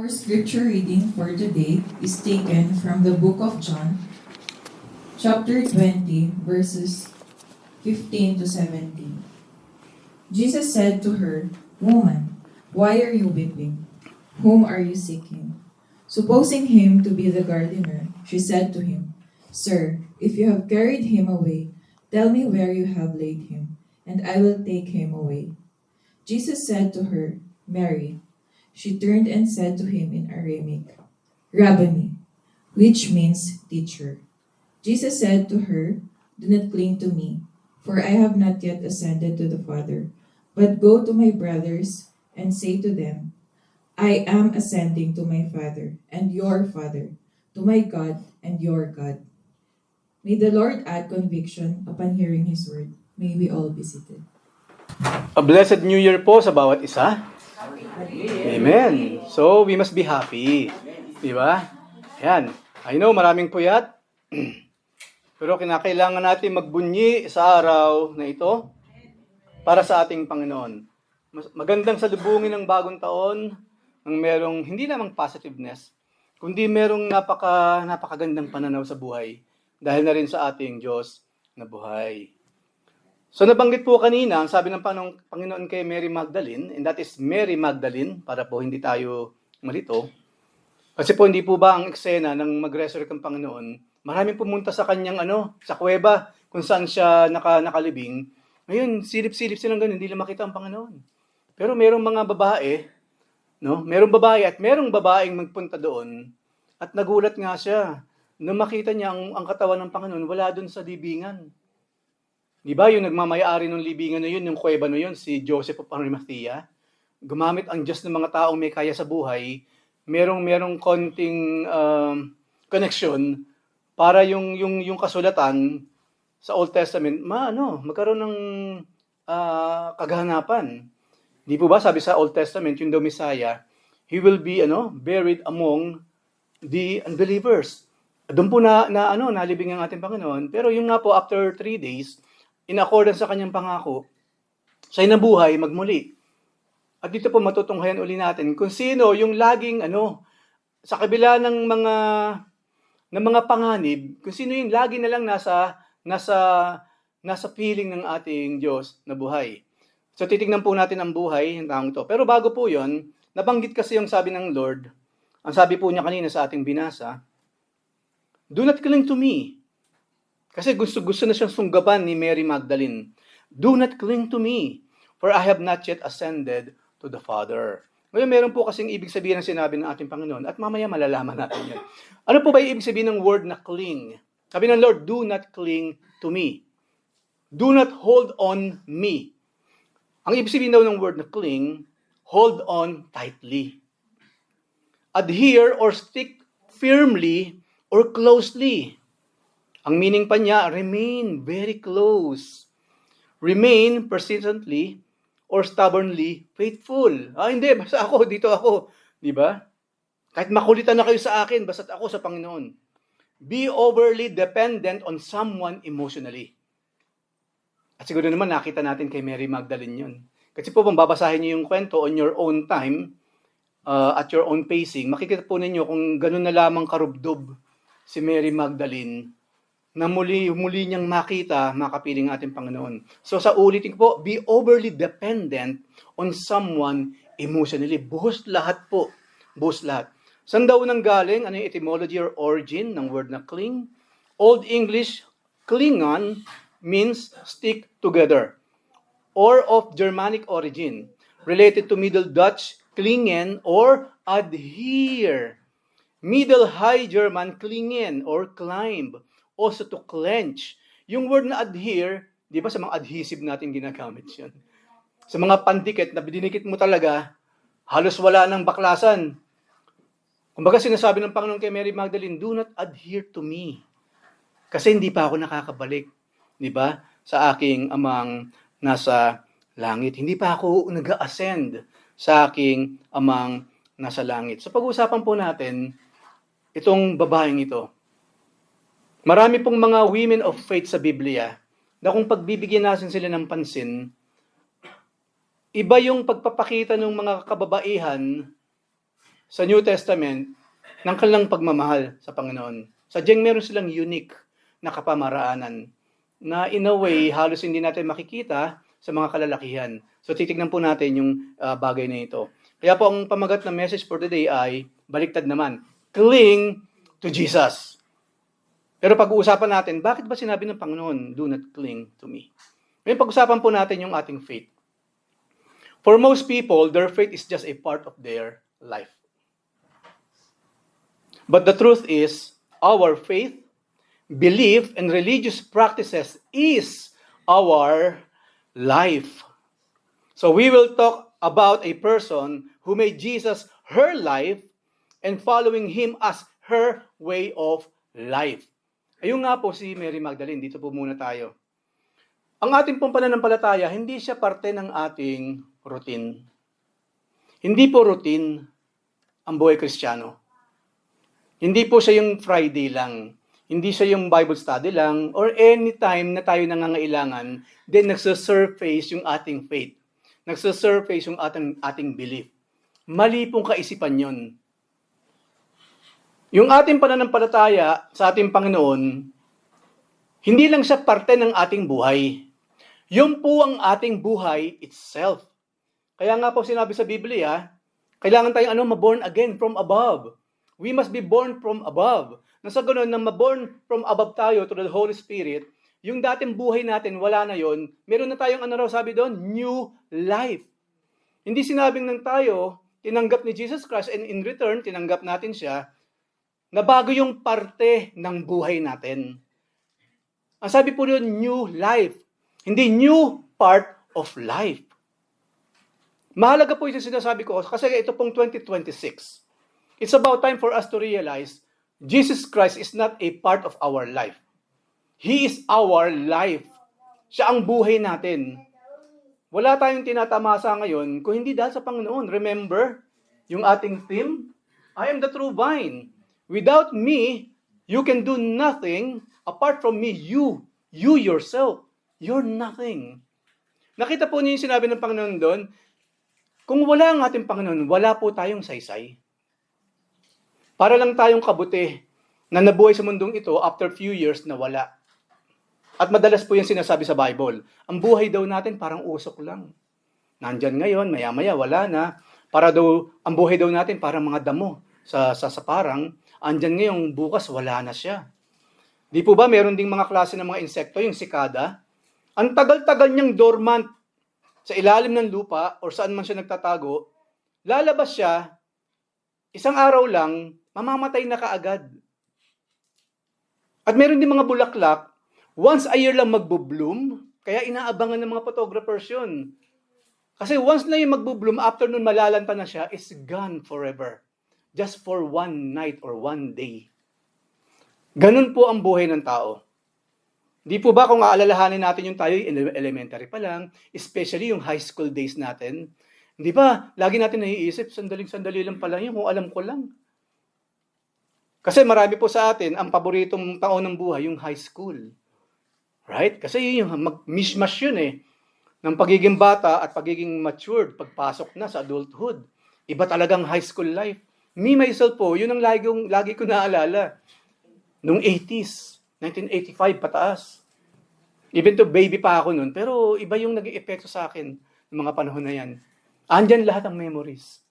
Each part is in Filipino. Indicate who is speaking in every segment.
Speaker 1: Our scripture reading for today is taken from the book of John, chapter 20, verses 15 to 17. Jesus said to her, "Woman, why are you weeping? Whom are you seeking?" Supposing him to be the gardener, she said to him, "Sir, if you have carried him away, tell me where you have laid him, and I will take him away." Jesus said to her, "Mary." She turned and said to him in Aramaic, "Rabboni," which means teacher. Jesus said to her, "Do not cling to me, for I have not yet ascended to the Father, but go to my brothers and say to them, I am ascending to my Father and your Father, to my God and your God." May the Lord add conviction upon hearing His word. May we all be seated.
Speaker 2: A blessed New Year po sa bawat isa. Amen. So, we must be happy. Di ba? Ayan. I know, maraming puyat. Pero kinakailangan natin magbunyi sa araw na ito para sa ating Panginoon. Magandang salubungin ng bagong taon ng merong hindi namang positiveness, kundi merong napakagandang pananaw sa buhay dahil na rin sa ating Diyos na buhay. So nabanggit po kanina, ang sabi ng Panginoon kay Mary Magdalene, and that is Mary Magdalene, para po hindi tayo malito. Kasi po hindi po ba ang eksena ng mag-resurrect ang Panginoon, maraming pumunta sa kanyang sa kuweba kung saan siya nakalibing. Ngayon, silip-silip silang ganun, hindi lang makita ang Panginoon. Pero merong mga babae, merong babae at merong babaeng magpunta doon at nagulat nga siya nung makita niya ang katawan ng Panginoon wala doon sa libingan. Di ba yung nagmamayari ng libingan na yun, yung kuweba na yun, si Joseph of Arimathea, gumamit ang Diyos ng mga taong may kaya sa buhay, merong konting connection para yung kasulatan sa Old Testament, magkaroon ng kaganapan. Di po ba sabi sa Old Testament, yung daw Messiah, He will be buried among the unbelievers. Doon po nalibing ang ating Panginoon. Pero yung nga po, after 3 days, in accordance sa kanyang pangako, siya'y nabuhay magmuli. At dito po matutunghayan uli natin kung sino yung laging sa kabila ng mga panganib, kung sino yung lagi na lang nasa piling ng ating Diyos na buhay. So titignan po natin ang buhay ng taong ito. Pero bago po 'yon, nabanggit kasi yung sabi ng Lord. Ang sabi po niya kanina sa ating binasa, "Do not cling to me." Kasi gusto na siyang sunggaban ni Mary Magdalene. "Do not cling to me, for I have not yet ascended to the Father." Ngayon, meron po kasing ibig sabihin ng sinabi ng ating Panginoon at mamaya malalaman natin yan. Ano po ba yung ibig sabihin ng word na cling? Sabi ng Lord, "Do not cling to me." Do not hold on me. Ang ibig sabihin daw ng word na cling, hold on tightly. Adhere or stick firmly or closely. Ang meaning pa niya, remain very close. Remain persistently or stubbornly faithful. Hindi, basta ako, dito ako. Di ba? Kahit makulitan na kayo sa akin, basta't ako sa Panginoon. Be overly dependent on someone emotionally. At siguro naman nakita natin kay Mary Magdalene yun. Kasi po, kung babasahin niyo yung kwento on your own time, at your own pacing, makikita po ninyo kung gano'n na lamang karubdob si Mary Magdalene na muli niyang makapiling ating Panginoon. So sa ulitin po, be overly dependent on someone emotionally. Buhos lahat po. Buhos lahat. Saan daw nang galing? Ano yung etymology or origin ng word na cling? Old English, klingon means stick together, or of Germanic origin, related to Middle Dutch, klingen or adhere. Middle High German, klingen or climb. Also to clench. Yung word na adhere, di ba sa mga adhesive natin ginagamit yan? Sa mga pandikit na dinikit mo talaga, halos wala ng baklasan. Kumbaga sinasabi ng Panginoon kay Mary Magdalene, "Do not adhere to me." Kasi hindi pa ako nakakabalik, di ba? Sa aking amang nasa langit. Hindi pa ako nag-ascend sa aking amang nasa langit. So pag-uusapan po natin itong babaeng ito. Marami pong mga women of faith sa Biblia na kung pagbibigyan natin sila ng pansin, iba yung pagpapakita ng mga kababaihan sa New Testament ng kanilang pagmamahal sa Panginoon. Sadyang meron silang unique na kapamaraanan na in a way halos hindi natin makikita sa mga kalalakihan. So titignan po natin yung bagay na ito. Kaya po ang pamagat ng message for today ay baliktad naman. Cling to Jesus. Pero pag-uusapan natin, bakit ba sinabi ng Panginoon, do not cling to me? Ngayon pag-usapan po natin yung ating faith. For most people, their faith is just a part of their life. But the truth is, our faith, belief, and religious practices is our life. So we will talk about a person who made Jesus her life and following Him as her way of life. Ayun nga po si Mary Magdalene. Dito po muna tayo. Ang ating pong pananampalataya, hindi siya parte ng ating routine. Hindi po routine ang buhay Kristiyano. Hindi po siya yung Friday lang. Hindi siya yung Bible study lang or anytime na tayo nangangailangan, then nagsasurface yung ating faith. Nagsasurface yung ating belief. Mali pong kaisipan yun. Yung ating pananampalataya sa ating Panginoon, hindi lang siya parte ng ating buhay. Yun po ang ating buhay itself. Kaya nga po sinabi sa Biblia, kailangan tayong maborn again from above. We must be born from above. Nasa ganun, na maborn from above tayo to the Holy Spirit, yung dating buhay natin, wala na yon. Meron na tayong sabi doon? New life. Hindi sinabing nang tayo, tinanggap ni Jesus Christ and in return, tinanggap natin siya, na bago yung parte ng buhay natin. Ang sabi po doon, new life. Hindi new part of life. Mahalaga po yung sinasabi ko kasi ito pong 2026. It's about time for us to realize Jesus Christ is not a part of our life. He is our life. Siya ang buhay natin. Wala tayong tinatamasa ngayon kung hindi dahil sa Panginoon. Remember, yung ating theme, I am the true vine. Without me, you can do nothing. Apart from me, you yourself, you're nothing. Nakita po niyo yung sinabi ng Panginoon doon, kung wala ang ating Panginoon, wala po tayong saysay. Para lang tayong kabuti na nabuhay sa mundong ito after few years na wala. At madalas po yung sinasabi sa Bible, ang buhay daw natin parang usok lang. Nandyan ngayon, maya-maya, wala na. Ang buhay daw natin parang mga damo sa parang, andyan ngayong bukas, wala na siya. Di po ba meron ding mga klase ng mga insekto, yung sikada? Ang tagal-tagal niyang dormant sa ilalim ng lupa or saan man siya nagtatago, lalabas siya, isang araw lang, mamamatay na kaagad. At meron din mga bulaklak, once a year lang magbo-bloom, kaya inaabangan ng mga photographers yun. Kasi once na yung magbo-bloom, after nun malalanta na siya, is gone forever. Just for one night or one day. Ganun po ang buhay ng tao. Di po ba kung aalalahanin natin yung tayo elementary pa lang, especially yung high school days natin, di ba, lagi natin naiisip, sandaling-sandali lang pala yun, kung alam ko lang. Kasi marami po sa atin, ang paboritong taon ng buhay, yung high school. Right? Kasi yun yung mishmash yun ng pagiging bata at pagiging matured, pagpasok na sa adulthood. Iba talagang high school life. Me, myself po, yun ang lagi ko naalala. Noong 80s, 1985 pataas. Even to baby pa ako noon, pero iba yung naging epekto sa akin ng mga panahon na yan. Andyan lahat ang memories.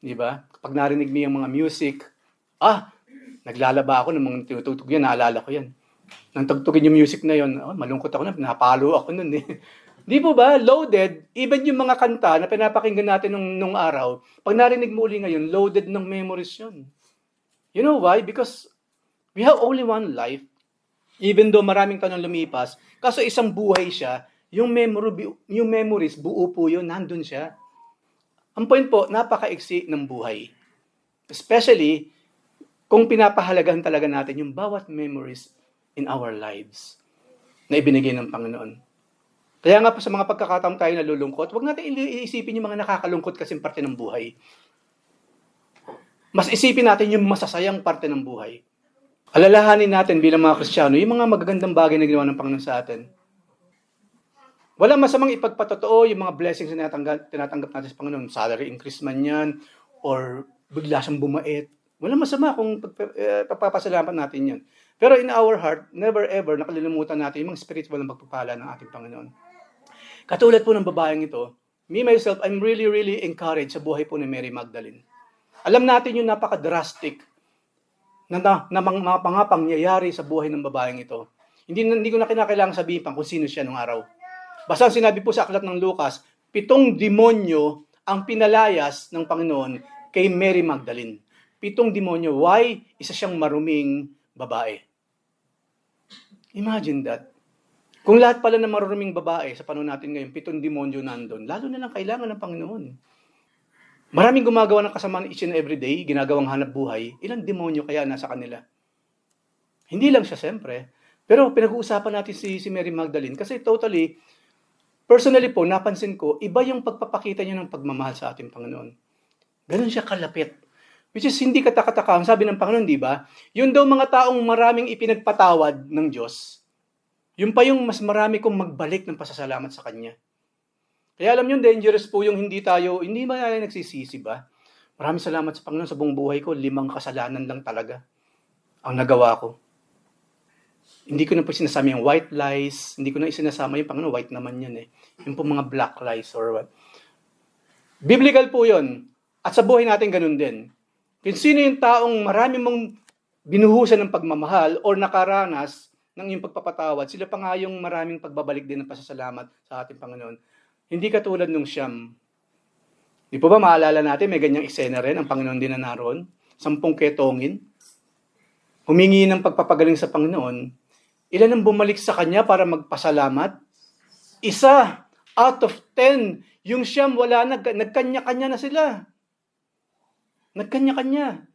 Speaker 2: Di ba? Kapag narinig mo yung mga music, naglalaba ako ng mga tinutugtog yan, naalala ko yan. Nang tugtugin yung music na yun, malungkot ako na, napalo ako noon Di po ba? Loaded, even yung mga kanta na pinapakinggan natin nung araw, pag narinig mo uli ngayon, loaded ng memories yun. You know why? Because we have only one life. Even though maraming taon lumipas, kaso isang buhay siya, yung memories, buo po yun, nandun siya. Ang point po, napaka-iksi ng buhay. Especially, kung pinapahalagahan talaga natin yung bawat memories in our lives na ibinigay ng Panginoon. Kaya nga po sa mga pagkakataon tayo nalulungkot, huwag natin iisipin yung mga nakakalungkot kasing parte ng buhay. Mas isipin natin yung masasayang parte ng buhay. Alalahanin natin bilang mga Kristiyano, yung mga magagandang bagay na ginawa ng Panginoon sa atin. Walang masamang ipagpatotoo yung mga blessings na tinatanggap natin sa Panginoon. Salary increase man yan, or bigla siyang bumait. Walang masama kung pagpapasalamat natin yun. Pero in our heart, never ever nakalimutan natin yung mga spiritual na pagpapala ng ating Panginoon. Katulad po ng babaeng ito, me myself, I'm really, really encouraged sa buhay po ni Mary Magdalene. Alam natin yung napaka-drastic na mga pangyayari sa buhay ng babaeng ito. Hindi ko na kinakailangan sabihin pa kung sino siya nung araw. Basta sinabi po sa aklat ng Lucas, 7 demonyo ang pinalayas ng Panginoon kay Mary Magdalene. 7 demonyo. Why? Isa siyang maruming babae. Imagine that. Kung lahat pala ng maruming babae sa panahon natin ngayon, 7 demonyo nandun, lalo na lang kailangan ng Panginoon. Maraming gumagawa ng kasamaan each and every day, ginagawang hanap buhay, ilang demonyo kaya nasa kanila? Hindi lang siya siyempre, pero pinag-uusapan natin si Mary Magdalene kasi totally, personally po, napansin ko, iba yung pagpapakita niya ng pagmamahal sa ating Panginoon. Ganun siya kalapit. Which is hindi katakataka. Sabi ng Panginoon, di ba? Yun daw mga taong maraming ipinagpatawad ng Diyos, yun pa yung mas marami kong magbalik ng pasasalamat sa Kanya. Kaya alam nyo, dangerous po yung hindi ba tayo nagsisisi ba? Maraming salamat sa Panginoon sa buong buhay ko, 5 kasalanan lang talaga ang nagawa ko. Hindi ko na po sinasama yung white lies, hindi ko na isinasama yung Panginoon, white naman yan eh. Yung po mga black lies or what. Biblical po yun. At sa buhay natin ganun din. Kung sino yung taong marami mong binuhusan ng pagmamahal or nakaranas ng iyong pagpapatawad, sila pa nga yung maraming pagbabalik din ng pasasalamat sa ating Panginoon. Hindi katulad nung Siyam. Di po ba maalala natin, may ganyang eksena rin, ang Panginoon din na naroon, 10 ketongin. Humingi ng pagpapagaling sa Panginoon, ilan ang bumalik sa Kanya para magpasalamat? 1 out of 10. Yung Siyam, wala na, nagkanya-kanya na sila. Nagkanya-kanya.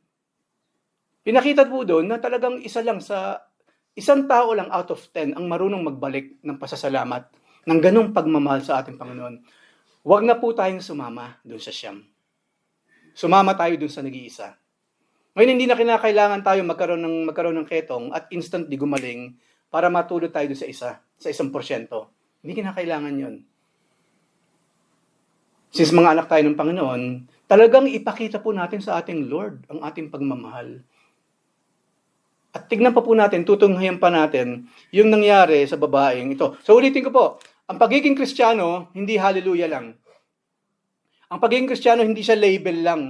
Speaker 2: Pinakita po doon na talagang isang tao lang out of 10 ang marunong magbalik ng pasasalamat ng ganong pagmamahal sa ating Panginoon. Huwag na po tayong sumama doon sa Siyam. Sumama tayo doon sa nag-iisa. Ngayon, hindi na kinakailangan tayo magkaroon ng ketong at instantly gumaling para matulog tayo doon sa 1%. Hindi kinakailangan yun. Since mga anak tayo ng Panginoon, talagang ipakita po natin sa ating Lord ang ating pagmamahal. At tignan pa po natin, tutunghayan pa natin yung nangyari sa babaeng ito. So ulitin ko po, ang pagiging Kristiyano, hindi hallelujah lang. Ang pagiging Kristiyano, hindi siya label lang.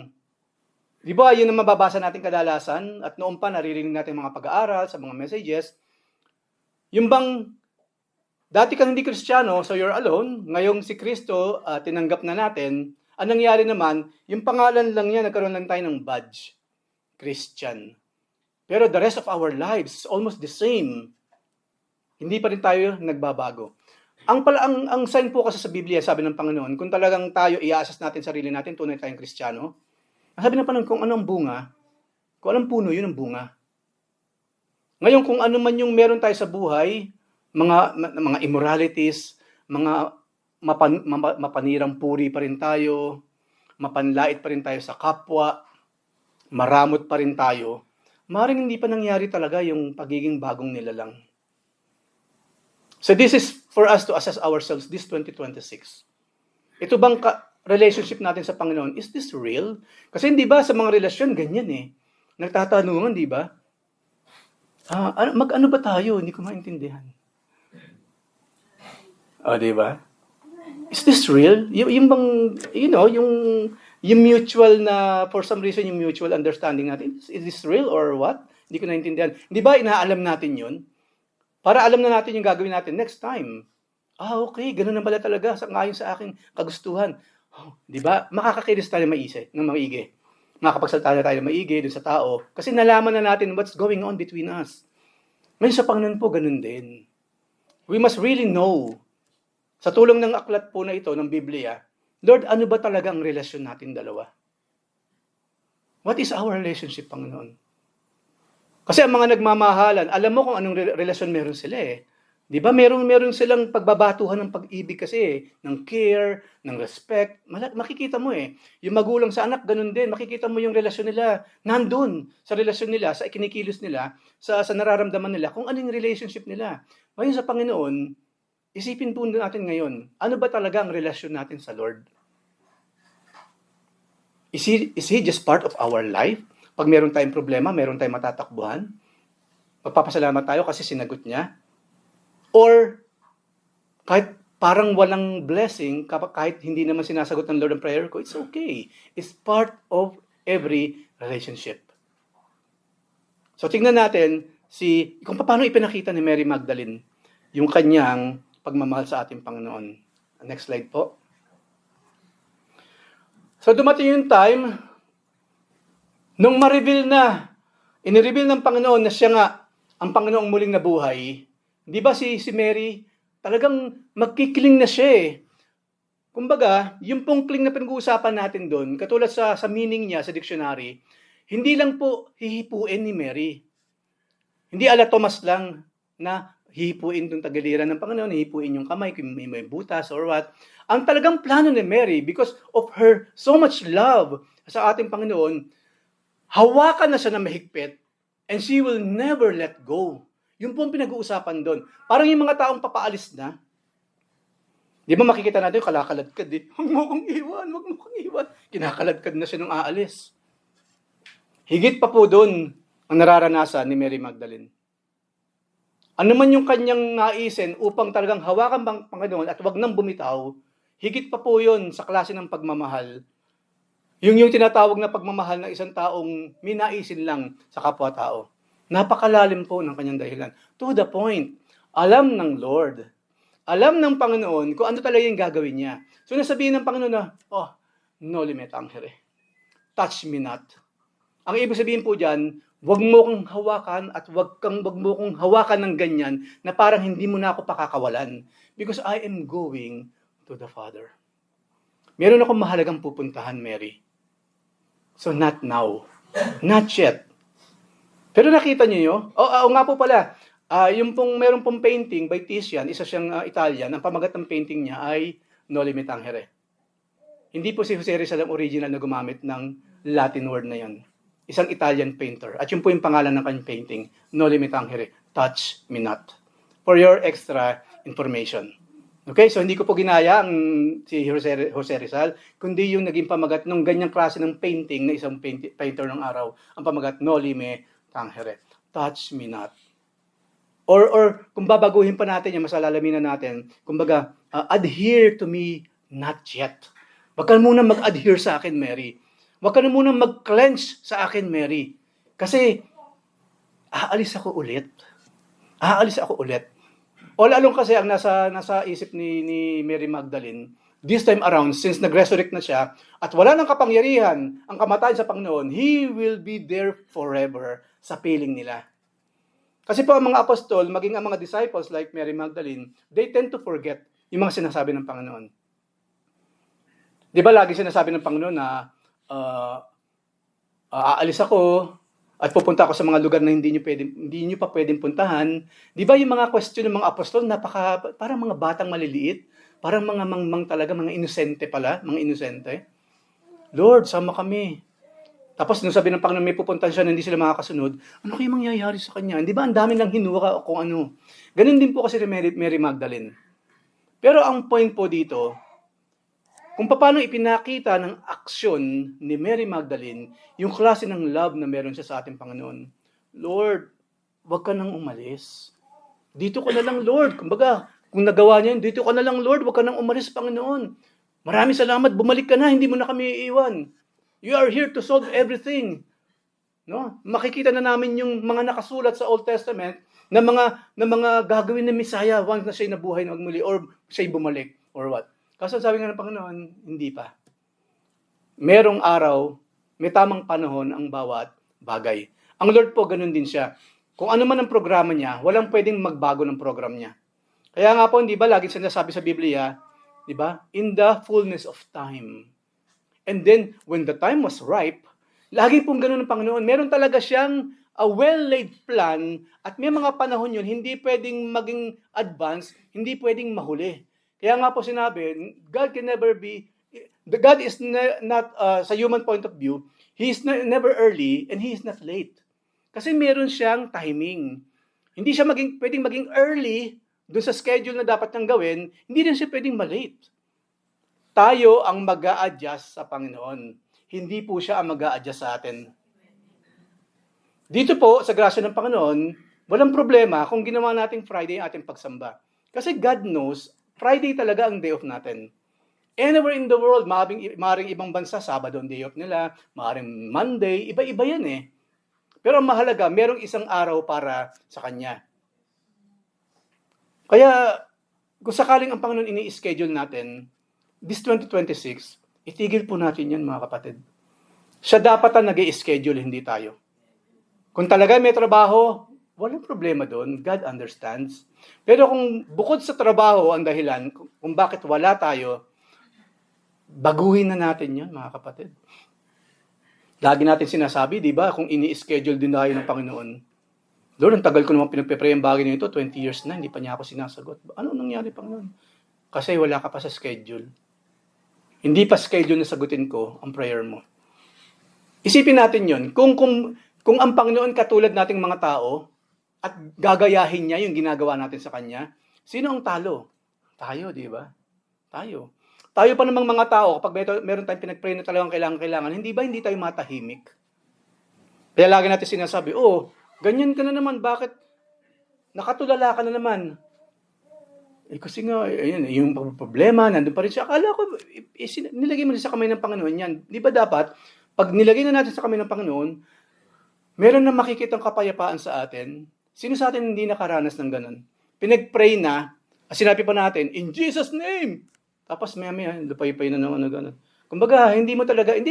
Speaker 2: Di ba, yun ang mababasa natin kadalasan, at noon pa naririnig natin mga pag-aaral sa mga messages, yung bang, dati kang hindi Kristiyano, so you're alone, ngayong si Kristo, tinanggap na natin, ang nangyari naman, yung pangalan lang niya, nagkaroon lang tayo ng badge, Christian. Pero the rest of our lives is almost the same. Hindi pa rin tayo nagbabago. Ang sign po kasi sa Biblia, sabi ng Panginoon, kung talagang tayo i-assess natin sarili natin, tunay tayong Kristiyano, sabi ng Panginoon, kung ano ang bunga, kung anong puno, yun ang bunga. Ngayon, kung ano man yung meron tayo sa buhay, mga immoralities, mga mapanirang puri pa rin tayo, mapanlait pa rin tayo sa kapwa, maramot pa rin tayo, maaaring hindi pa nangyari talaga yung pagiging bagong nilalang. So this is for us to assess ourselves this 2026. Ito bang relationship natin sa Panginoon, is this real? Kasi hindi ba sa mga relasyon, ganyan eh. Nagtatanungan, di ba? Mag-ano ba tayo? Hindi ko maintindihan. Di ba? Is this real? Yung bang, yung mutual na, for some reason, yung mutual understanding natin, is this real or what? Hindi ko naintindihan. Di ba inaalam natin yun? Para alam na natin yung gagawin natin next time. Okay, ganun na pala talaga, ngayon sa aking kagustuhan. Di ba? Makakakilos tayo ng maigi. Makakapagsalita na tayo ng maigi dun sa tao. Kasi nalaman na natin what's going on between us. Ngayon sa Panginoon po, ganun din. We must really know, sa tulong ng aklat po na ito, ng Biblia, Lord, ano ba talaga ang relasyon natin dalawa? What is our relationship, Panginoon? Kasi ang mga nagmamahalan, alam mo kung anong relasyon meron sila eh. Di ba meron silang pagbabatuhan ng pag-ibig kasi eh, ng care, ng respect. Makikita mo eh. Yung magulang sa anak, ganun din. Makikita mo yung relasyon nila. Nandun sa relasyon nila, sa ikinikilos nila, sa nararamdaman nila, kung anong relationship nila. Ngayon sa Panginoon, isipin po natin ngayon, ano ba talaga ang relasyon natin sa Lord? Is He just part of our life? Pag meron tayong problema, meron tayong matatakbuhan, magpapasalamat tayo kasi sinagot niya? Or kahit parang walang blessing, kahit hindi naman sinasagot ng Lord ang prayer ko, it's okay. It's part of every relationship. So tingnan natin kung paano ipinakita ni Mary Magdalene yung kanyang pagmamahal sa ating Panginoon. Next slide po. So dumating yung time, nung inireveal ng Panginoon na siya nga ang Panginoong muling nabuhay, di ba si Mary, talagang magkikiling na siya eh. Kumbaga, yung pong kiling na pinag-uusapan natin doon, katulad sa meaning niya sa dictionary, hindi lang po hihipuin ni Mary. Hindi ala Thomas lang na hihipuin yung tagaliran ng Panginoon, hihipuin yung kamay, kung may butas or what. Ang talagang plano ni Mary, because of her so much love sa ating Panginoon, hawakan na siya na mahigpit and she will never let go. Yun po ang pinag-uusapan doon. Parang yung mga taong papaalis na, di ba makikita natin yung kalakaladkad eh. Huwag mo kong iwan. Kinakaladkad na siya nung aalis. Higit pa po doon ang nararanasan ni Mary Magdalene. Ano man yung kanyang naisin upang talagang hawakan bang Panginoon at wag nang bumitaw, higit pa po yun sa klase ng pagmamahal. Yung tinatawag na pagmamahal ng isang taong may naisin lang sa kapwa-tao. Napakalalim po ng kanyang dahilan. To the point, alam ng Lord, alam ng Panginoon kung ano talaga yung gagawin niya. So nasabihin ng Panginoon na, noli me tangere. Touch me not. Ang ibig sabihin po dyan, wag mo kong hawakan at wag mo kong hawakan ng ganyan na parang hindi mo na ako pakakawalan. Because I am going to the Father. Meron akong mahalagang pupuntahan, Mary. So not now. Not yet. Pero nakita niyo, nga po pala, yung meron pong painting by Titian, isa siyang Italian, ang pamagat ng painting niya ay Noli me tangere. Hindi po si Jose Rizal ang original na gumamit ng Latin word na yon. Isang Italian painter. At yun po yung pangalan ng kanyang painting, Noli me tangere, touch me not. For your extra information. Okay, so hindi ko po ginaya si Jose Rizal, kundi yung naging pamagat ng ganyang klase ng painting na isang painter ng araw, ang pamagat Noli me tangere, touch me not. Or kung babaguhin pa natin yung masalalamin na natin, kumbaga, adhere to me not yet. Wag ka muna mag-adhere sa akin, Mary. Wag ka na muna mag-clench sa akin, Mary. Kasi, aalis ako ulit. All along kasi ang nasa isip ni Mary Magdalene, this time around, since nag-resurrect na siya, at wala nang kapangyarihan ang kamatayan sa Panginoon, He will be there forever sa piling nila. Kasi po ang mga apostol, maging ang mga disciples like Mary Magdalene, they tend to forget yung mga sinasabi ng Panginoon. Di ba lagi sinasabi ng Panginoon na aalis ako at pupunta ako sa mga lugar na hindi nyo pa pwedeng puntahan. Di ba yung mga question ng mga apostol, parang mga batang maliliit, parang mga mangmang talaga, mga inosente pala, mga inosente. Lord, sama kami. Tapos nung sabi ng Panginoon may pupuntahan siya na hindi sila makakasunod, ano kayo mangyayari sa kanya? Hindi ba ang dami lang hinuha o kung ano? Ganun din po kasi Mary Magdalene. Pero ang point po dito, kung paano ipinakita ng aksyon ni Mary Magdalene yung klase ng love na meron siya sa ating Panginoon. Lord, wag ka nang umalis. Dito ka na lang, Lord. Kumbaga, kung nagawa niya yun, dito ka na lang, Lord. Wag ka nang umalis, Panginoon. Maraming salamat. Bumalik ka na. Hindi mo na kami iiwan. You are here to solve everything. No? Makikita na namin yung mga nakasulat sa Old Testament na mga gagawin ng Messiah once na siya nabuhay na magmuli or siya bumalik or what. Kaso sabi nga ng Panginoon, hindi pa. Merong araw, may tamang panahon ang bawat bagay. Ang Lord po, ganun din siya. Kung ano man ang programa niya, walang pwedeng magbago ng program niya. Kaya nga po, hindi ba, laging sinasabi sa Biblia, di ba? In the fullness of time. And then, when the time was ripe, lagi pong ganun ng Panginoon. Meron talaga siyang a well-laid plan at may mga panahon yun, hindi pwedeng maging advance, hindi pwedeng mahuli. Kaya nga po sinabi, God is not, sa human point of view, He is never early and He is not late. Kasi meron siyang timing. Hindi siya pwedeng maging early dun sa schedule na dapat niyang gawin, hindi rin siya pwedeng malate. Tayo ang mag-a-adjust sa Panginoon. hindi po siya ang mag-a-adjust sa atin. Dito po, sa grasya ng Panginoon, walang problema kung ginawa nating Friday ang ating pagsamba. Kasi God knows, Friday talaga ang day off natin. Anywhere in the world, maaaring ibang bansa, Sabado ang day off nila, maaaring Monday, iba-iba yan eh. Pero ang mahalaga, merong isang araw para sa Kanya. Kaya, kung sakaling ang Panginoon ini-schedule natin, this 2026, itigil po natin yan mga kapatid. Siya dapat ang nag-i-schedule, hindi tayo. Kung talaga may trabaho, walang problema doon. God understands. Pero kung bukod sa trabaho ang dahilan kung bakit wala tayo, baguhin na natin yan, mga kapatid. Lagi natin sinasabi, di ba, kung ini-schedule din tayo ng Panginoon. Lord, ang tagal ko naman pinagpe-pray ang bagay na ito, 20 years na, hindi pa niya ako sinasagot. Ano nangyari, Panginoon? Kasi wala ka pa sa schedule. Hindi pa schedule na sagutin ko ang prayer mo. Isipin natin yon. Kung ang Panginoon katulad nating mga tao at gagayahin niya yung ginagawa natin sa Kanya, sino ang talo? Tayo, di ba? Tayo. Tayo pa namang mga tao, kapag meron tayong pinag-pray na talagang kailangan, hindi ba hindi tayo matahimik? Kaya lagi natin sinasabi, ganyan ka na naman, bakit nakatulala ka na naman? Kasi nga, ayun, yung problema, nandun pa rin siya. Akala ko, nilagay mo rin sa kamay ng Panginoon yan. Di ba dapat, pag nilagay na natin sa kamay ng Panginoon, meron na makikitang kapayapaan sa atin. Sino sa atin hindi nakaranas ng ganun? Pinag-pray na, sinabi pa natin, in Jesus' name! Tapos maya-maya, lupay-pay na naman na gano'n. Kumbaga, hindi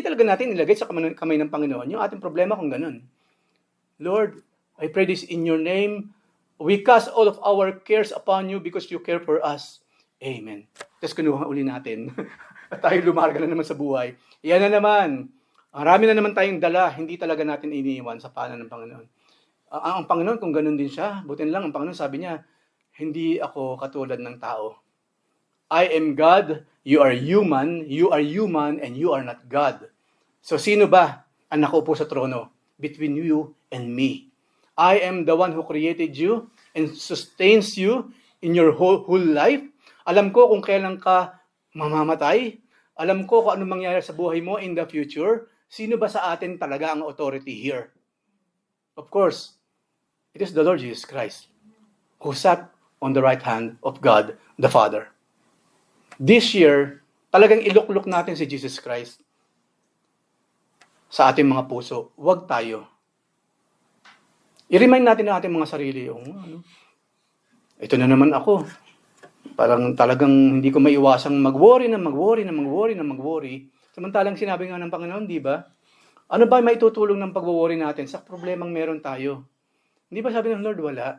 Speaker 2: talaga natin ilagay sa kamay ng Panginoon yung ating problema kung gano'n. Lord, I pray this in your name. We cast all of our cares upon you because you care for us. Amen. Tapos kinuha uli natin. At tayo lumarga na naman sa buhay. Yan na naman. Marami na naman tayong dala. Hindi talaga natin iniiwan sa paanan ng Panginoon. Ang Panginoon, kung gano'n din siya, butin lang, ang Panginoon sabi niya, hindi ako katulad ng tao. I am God, you are human, and you are not God. So sino ba ang nakaupo sa trono? Between you and me. I am the one who created you and sustains you in your whole life. Alam ko kung kailan ka mamamatay. Alam ko kung anong mangyayari sa buhay mo in the future. Sino ba sa atin talaga ang authority here? Of course, it is the Lord Jesus Christ who sat on the right hand of God the Father. This year, talagang iluklok natin si Jesus Christ sa ating mga puso. Huwag tayo. I-remind natin ang ating mga sarili. Ito na naman ako. Parang talagang hindi ko maiwasang mag-worry. Samantalang sinabi nga ng Panginoon, di ba? Ano ba may tutulong ng pag-worry natin sa problemang meron tayo? Hindi ba sabi ng Lord, wala?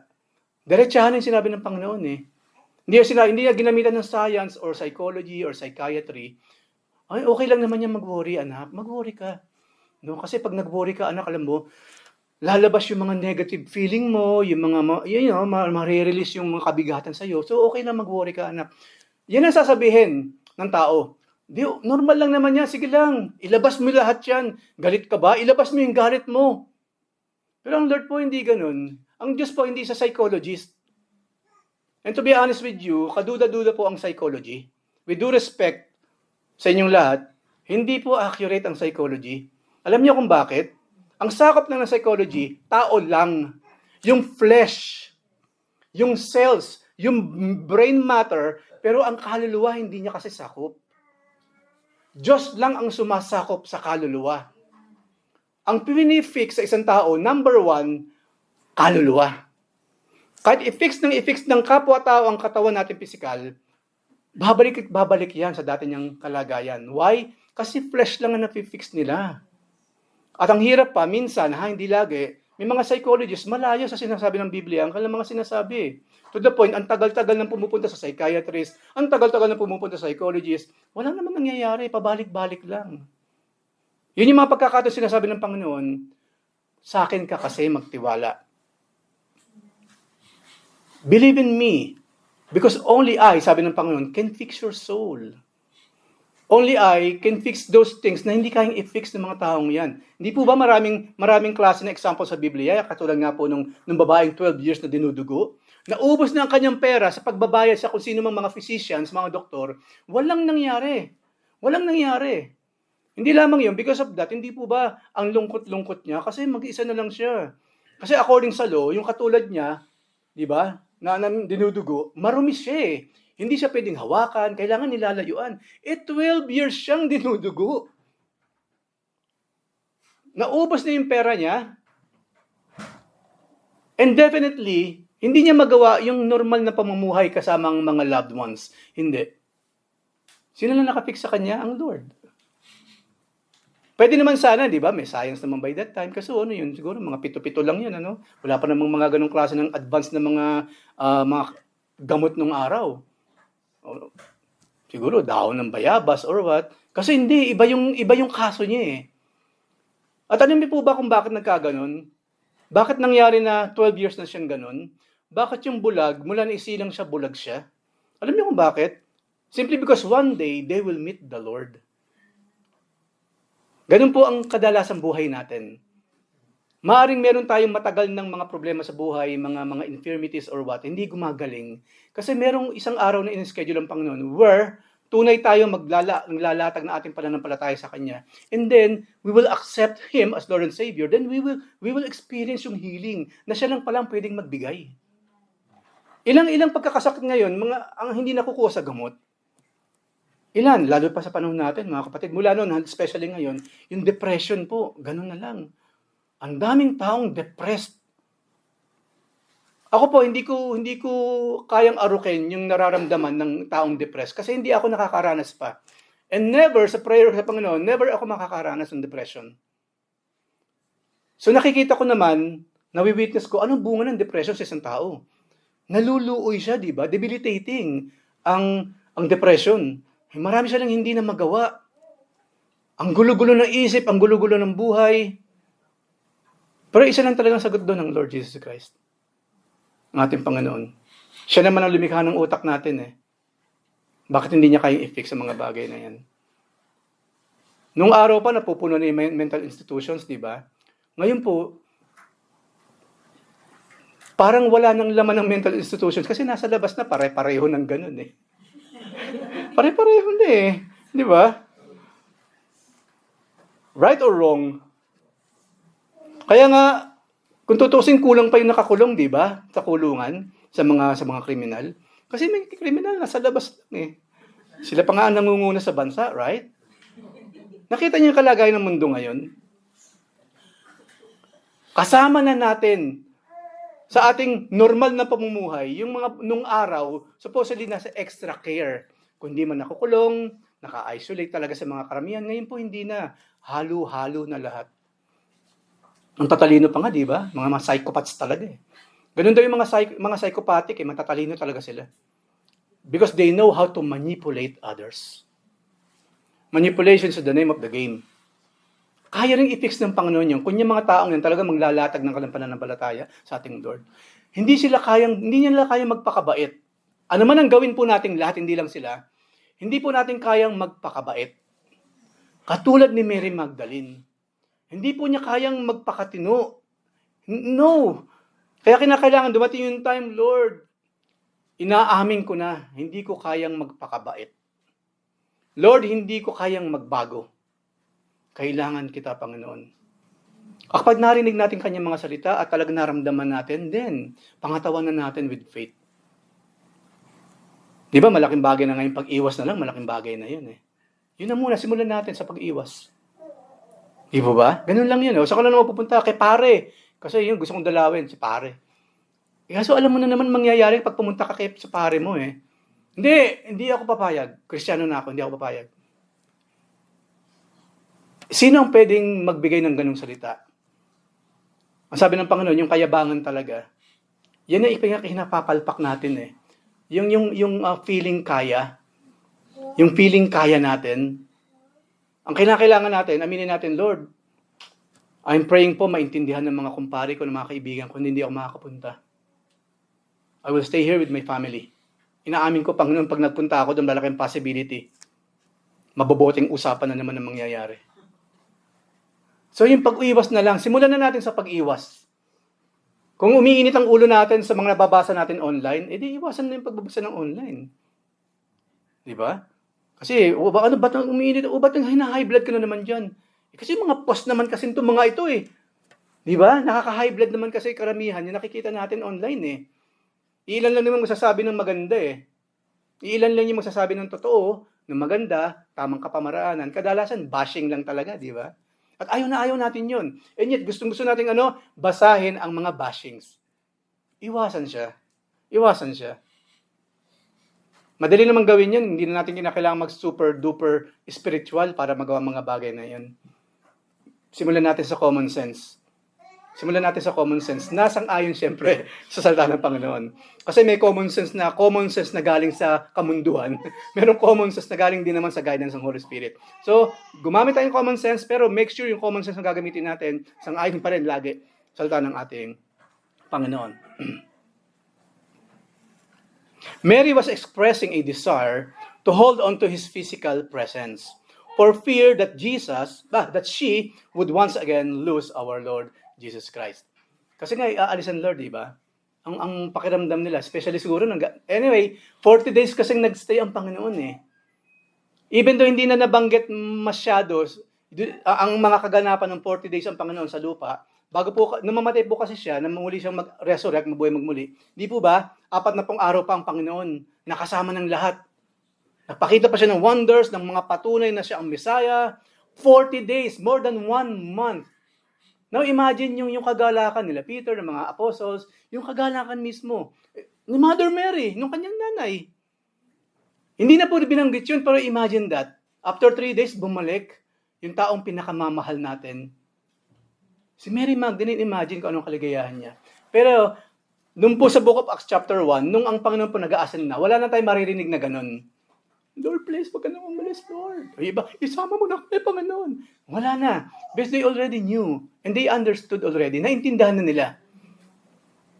Speaker 2: Diretsahan yung sinabi ng Panginoon eh. Hindi niya ginamitan ng science or psychology or psychiatry. Ay, okay lang naman yan mag-worry, anak. Mag-worry ka. No? Kasi pag nag-worry ka, anak, alam mo, lalabas yung mga negative feeling mo, yung mga, ma-release yung mga kabigatan sa'yo. So, okay lang mag-worry ka, anak. Yan ang sasabihin ng tao. Normal lang naman yan. Sige lang. Ilabas mo lahat yan. Galit ka ba? Ilabas mo yung galit mo. Pero ang Lord po hindi ganun. Ang Diyos po hindi sa psychologist. And to be honest with you, kaduda-duda po ang psychology. With due respect sa inyong lahat, hindi po accurate ang psychology. Alam niyo kung bakit? Ang sakop lang ng psychology, tao lang. Yung flesh, yung cells, yung brain matter, pero ang kaluluwa hindi niya kasi sakop. Diyos lang ang sumasakop sa kaluluwa. Ang pinifix sa isang tao, number 1, kaluluwa. Kahit i-fix ng kapwa-tao ang katawan natin pisikal, babalik yan sa dati niyang kalagayan. Why? Kasi flesh lang ang napi-fix nila. At ang hirap pa, minsan, hindi lagi, may mga psychologists malayo sa sinasabi ng Biblia, ang kanilang mga sinasabi. To the point, ang tagal-tagal nang pumupunta sa psychiatrist, ang tagal-tagal nang pumupunta sa psychologist, wala naman nangyayari, pabalik-balik lang. Yun yung mga pagkakataon sinasabi ng Panginoon, sa akin ka kasi magtiwala. Believe in me, because only I, sabi ng Panginoon, can fix your soul. Only I can fix those things na hindi kayang i-fix ng mga taong yan. Hindi po ba maraming klase na example sa Biblia, katulad nga po nung babaeng 12 years na dinudugo, naubos na ang kanyang pera sa pagbabayad sa kung sino mang mga physicians, mga doktor, walang nangyari. Walang nangyari. Hindi lamang yun, because of that, hindi po ba ang lungkot-lungkot niya? Kasi mag-isa na lang siya. Kasi according sa law, yung katulad niya, di ba, na dinudugo, marumi siya eh. Hindi siya pwedeng hawakan, kailangan nilalayuan. 12 years siyang dinudugo. Naubos na yung pera niya. And definitely, hindi niya magawa yung normal na pamumuhay kasama ang mga loved ones. Hindi. Sino lang nakapik sa kanya? Ang Lord. Pwede naman sana, di ba? May science naman by that time. Kasi ano yun, siguro mga pito-pito lang yun. Ano? Wala pa namang mga ganong klase ng advanced na mga gamot nung araw. Siguro dahon ng bayabas or what. Kasi hindi, iba yung kaso niya eh. At alam niyo po ba kung bakit nagkaganon? Bakit nangyari na 12 years na siyang ganon? Bakit yung bulag, mula na isilang siya, bulag siya? Alam niyo kung bakit? Simply because one day, they will meet the Lord. Ganun po ang kadalasang buhay natin. Maaring meron tayong matagal ng mga problema sa buhay, mga infirmities or what, hindi gumagaling. Kasi merong isang araw na in-schedule ang Panginoon where tunay tayo maglalatag na ating pananampalataya sa Kanya. And then, we will accept Him as Lord and Savior. Then we will experience yung healing na siya lang palang pwedeng magbigay. Ilang pagkakasakit ngayon, ang hindi nakukuha sa gamot. Ilan, lalo pa sa panahon natin, mga kapatid, mula noon, especially ngayon, yung depression po, ganun na lang. Ang daming taong depressed. Ako po, hindi ko kayang arukin yung nararamdaman ng taong depressed kasi hindi ako nakakaranas pa. And never, sa prayer sa Panginoon, never ako makakaranas ng depression. So nakikita ko naman, nawi-witness ko, anong bunga ng depression sa isang tao? Naluluoy siya, di ba? Debilitating ang depression. Marami siya lang hindi na magawa. Ang gulo-gulo ng isip, ang gulo-gulo ng buhay. Pero isa lang talagang sagot doon ng Lord Jesus Christ. Ang ating Panginoon. Siya naman ang lumikha ng utak natin eh. Bakit hindi niya kayang i-fix ang mga bagay na yan? Nung araw pa, napupuno na yung mental institutions, di ba? Ngayon po, parang wala nang laman ng mental institutions kasi nasa labas na pare-pareho ng ganun eh. Pare-pareho na eh. Di ba? Right or wrong? Kaya nga, kung tutusin, kulang pa yung nakakulong, di ba? Sa kulungan, sa mga kriminal. Kasi may kriminal nasa labas lang eh. Sila pa nga ang nangunguna sa bansa, right? Nakita niyo yung kalagayan ng mundo ngayon? Kasama na natin sa ating normal na pamumuhay, yung mga nung araw, supposedly nasa extra care. Kung di man nakukulong, naka-isolate talaga sa mga karamihan. Ngayon po hindi na. Halo-halo na lahat. Ang tatalino pa nga, di ba? Mga psychopaths talaga eh. Ganun daw yung mga psychopathic eh, matatalino talaga sila. Because they know how to manipulate others. Manipulation is the name of the game. Kaya rin i-fix ng Panginoon yun. Kung yung mga taong yan talaga maglalatag ng pananampalataya sa ating Lord. Hindi nila kayang magpakabait. Ano man ang gawin po nating lahat, hindi lang sila, hindi po natin kayang magpakabait. Katulad ni Mary Magdalene. Hindi po niya kayang magpakatino. No. Kaya kinakailangan dumating yung time, Lord, inaamin ko na, hindi ko kayang magpakabait. Lord, hindi ko kayang magbago. Kailangan kita, Panginoon. Kapag narinig natin kanyang mga salita at talagang naramdaman natin, then, pangatawanan natin with faith. Di ba, malaking bagay na ngayon pag-iwas na lang, malaking bagay na yun eh. Yun na muna, simulan natin sa pag-iwas. Di ba? Ganun lang yun. O, saan ka na naman pupunta? Kay pare. Kasi yun, gusto kong dalawin, si pare. So, alam mo na naman mangyayari pag pumunta ka sa pare mo eh. Hindi ako papayag. Kristiyano na ako, hindi ako papayag. Sino ang pwedeng magbigay ng ganung salita? Ang sabi ng Panginoon, yung kayabangan talaga, yan ang ikinapapalpak natin eh. Yung feeling kaya, yung feeling kaya natin, ang kinakailangan natin, aminin natin, Lord, I'm praying po maintindihan ng mga kumpare ko, ng mga kaibigan ko, hindi ako makakapunta. I will stay here with my family. Inaamin ko, Panginoon, pag nagpunta ako, doon lalaking possibility. Maboboting usapan na naman ang mangyayari. So yung pag-iwas na lang, simulan na natin sa pag-iwas. Kung umiinit ang ulo natin sa mga nababasa natin online, edi iwasan na yung pagbabasa ng online. Di ba? Kasi, ba't ang umiinit? Ba't ang high blood ka na naman dyan? Kasi mga post naman kasi itong mga ito eh. Di ba? Nakaka-high blood naman kasi karamihan. Yung nakikita natin online eh. Ilan lang naman magsasabi ng maganda eh. Ilan lang yung magsasabi ng totoo, ng maganda, tamang kapamaraanan. Kadalasan, bashing lang talaga, di ba? At ayaw natin yun. And yet, gustong-gusto natin basahin ang mga bashings. Iwasan siya. Madali naman gawin yun. Hindi na natin kinakailangan mag-super-duper spiritual para magawa mga bagay na yun. Simulan natin sa common sense. Nasang-ayon siyempre sa salita ng Panginoon. Kasi may common sense na galing sa kamunduhan. Merong common sense na galing din naman sa guidance ng Holy Spirit. So, gumamit tayo ng common sense, pero make sure yung common sense na gagamitin natin, sang-ayon pa rin lagi sa salita ng ating Panginoon. Mary was expressing a desire to hold on to his physical presence for fear that she would once again lose our Lord Jesus Christ. Kasi nga, aalis ang Lord, di ba? Ang pakiramdam nila, especially siguro, anyway, 40 days kasing nagstay ang Panginoon eh. Even though hindi na nabanggit masyado, ang mga kaganapan ng 40 days ang Panginoon sa lupa, namamatay po kasi siya, na muli siyang mag-resurrect, mabuhay magmuli. Di po ba, 40 araw pa ang Panginoon, nakasama ng lahat. Nagpakita pa siya ng wonders, ng mga patunay na siya ang Messiah. 40 days, more than 1 month. Now imagine yung kagalakan nila, Peter, ng mga apostles, yung kagalakan mismo ni Mother Mary, nung kanyang nanay. Hindi na po binanggit yun, pero imagine that. After 3 days, bumalik yung taong pinakamamahal natin. Si Mary Magdalene, imagine kung anong kaligayahan niya. Pero, nung po sa Book of Acts chapter 1, nung ang Panginoon po nag-aasal na, wala na tayong maririnig na ganun. Lord, please, wag ka na umalis, Lord. O iba, isama mo na kami, Panginoon. Wala na. Because they already knew. And they understood already. Naintindahan na nila.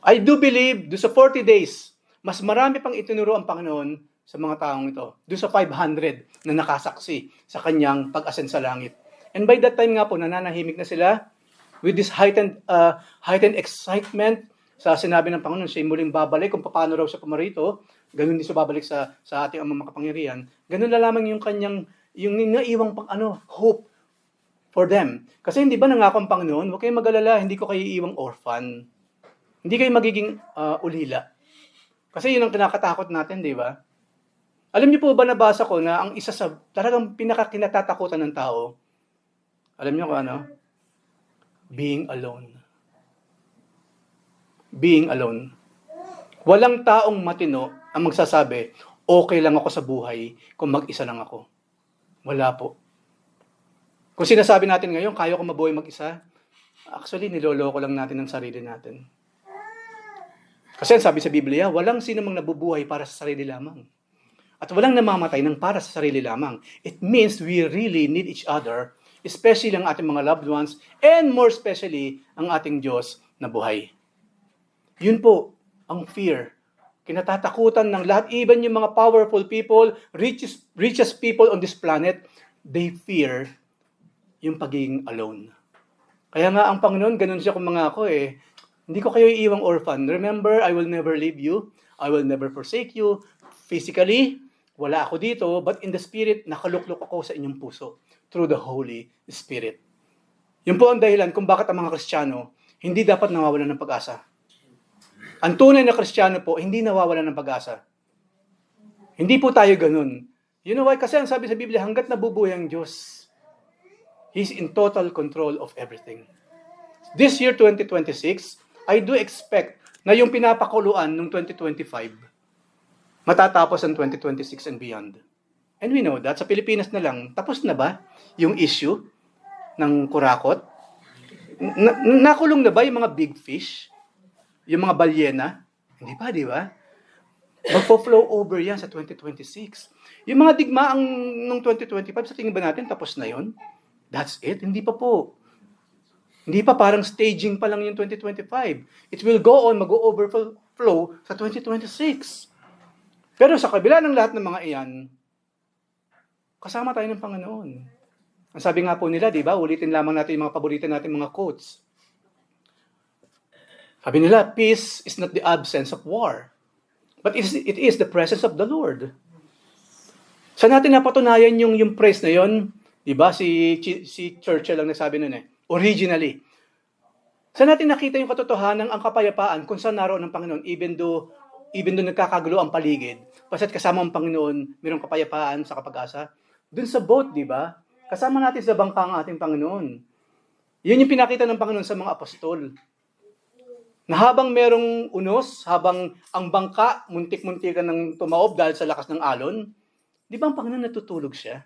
Speaker 2: I do believe, do sa 40 days, mas marami pang itinuro ang Panginoon sa mga taong ito. Do sa 500 na nakasaksi sa kanyang pag-ascend sa langit. And by that time nga po, nananahimik na sila with this heightened excitement sa sinabi ng Panginoon, siya muling babalik, kung paano raw siya pumarito, ganun din siya babalik sa ating mga makapangyarihan. Ganun na lamang yung kanyang, yung naiwang hope for them. Kasi hindi ba nangako ang Panginoon, huwag kayong mag-alala, hindi ko kayo iiwang orphan. Hindi kayo magiging ulila. Kasi yun ang kinakatakot natin, di ba? Alam niyo po ba, nabasa ko na ang isa sa talagang pinakakinatatakutan ng tao, alam niyo kung ano? Being alone. Being alone. Walang taong matino ang magsasabi, okay lang ako sa buhay kung mag-isa lang ako. Wala po. Kung sinasabi natin ngayon, kaya ko mabuhay mag-isa, actually, niloloko lang natin ang sarili natin. Kasi sabi sa Biblia, walang sino mang nabubuhay para sa sarili lamang. At walang namamatay ng para sa sarili lamang. It means we really need each other, especially ang ating mga loved ones, and more especially ang ating Diyos na buhay. Yun po ang fear. Kinatatakutan ng lahat, even yung mga powerful people, richest people on this planet, they fear yung pagiging alone. Kaya nga ang Panginoon, ganun siya kung mga ako eh. Hindi ko kayo iiwang orphan. Remember, I will never leave you. I will never forsake you. Physically, wala ako dito, but in the Spirit, nakaluklok ako sa inyong puso through the Holy Spirit. Yun po ang dahilan kung bakit ang mga Kristiyano hindi dapat nawawalan ng pag-asa. Ang tunay na Kristiyano po, hindi nawawalan ng pag-asa. Hindi po tayo ganun. You know why? Kasi ang sabi sa Biblia, hanggat nabubuhay ang Diyos, He's in total control of everything. This year, 2026, I do expect na yung pinapakuluan ng 2025, matatapos ang 2026 and beyond. And we know that sa Pilipinas na lang, tapos na ba yung issue ng kurakot? Nakulong na ba yung mga big fish? Yung mga balyena? Hindi pa, di ba? Magpo-flow over yan sa 2026. Yung mga digmaang ng 2025, sa tingin ba natin, tapos na yon? That's it? Hindi pa po. Hindi pa, parang staging pa lang yung 2025. It will go on, mag-overflow sa 2026. Pero sa kabila ng lahat ng mga iyan, kasama tayo ng Panginoon. Ang sabi nga po nila, di ba, ulitin lamang natin yung mga paborito natin mga quotes. Sabi nila, peace is not the absence of war, but it is the presence of the Lord. Saan natin napatunayan yung praise na yon? Diba? Si Churchill lang nagsabi nun originally. Saan natin nakita yung katotohanan, ang kapayapaan, kung saan naroon ng Panginoon, even though nagkakagulo ang paligid, basta't kasama ang Panginoon, mayroong kapayapaan sa kapag-asa. Dun sa boat, di ba? Kasama natin sa bangka ang ating Panginoon. Yun yung pinakita ng Panginoon sa mga apostol. Na habang merong unos, habang ang bangka, muntik-muntikan ng tumaob dahil sa lakas ng alon, di ba ang Panginoon natutulog siya?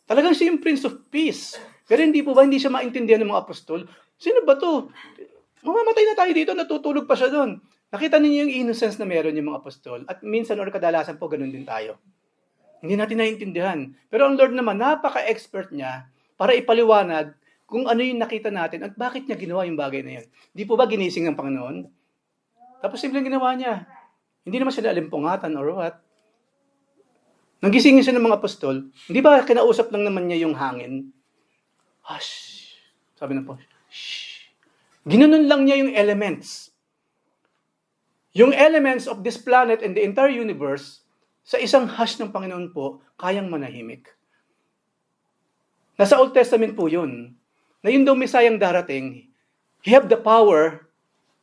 Speaker 2: Talagang siya yung Prince of Peace. Pero hindi siya maintindihan ng mga apostol. Sino ba to? Mamamatay na tayo dito, natutulog pa siya doon. Nakita ninyo yung innocence na meron yung mga apostol. At minsan or kadalasan po, ganun din tayo. Hindi natin naiintindihan. Pero ang Lord naman, napaka-expert niya para ipaliwanag kung ano yung nakita natin at bakit niya ginawa yung bagay na yun. Di po ba ginising ng Panginoon? Tapos simpleng ginawa niya. Hindi naman siya nalimpungatan or what. Nang gisingin siya ng mga apostol, hindi ba kinausap lang naman niya yung hangin? Hush! Sabi na po, shh! Ginanon lang niya yung elements. Yung elements of this planet and the entire universe, sa isang hush ng Panginoon po, kayang manahimik. Nasa Old Testament po yun. Na yun daw Mesayang darating, he have the power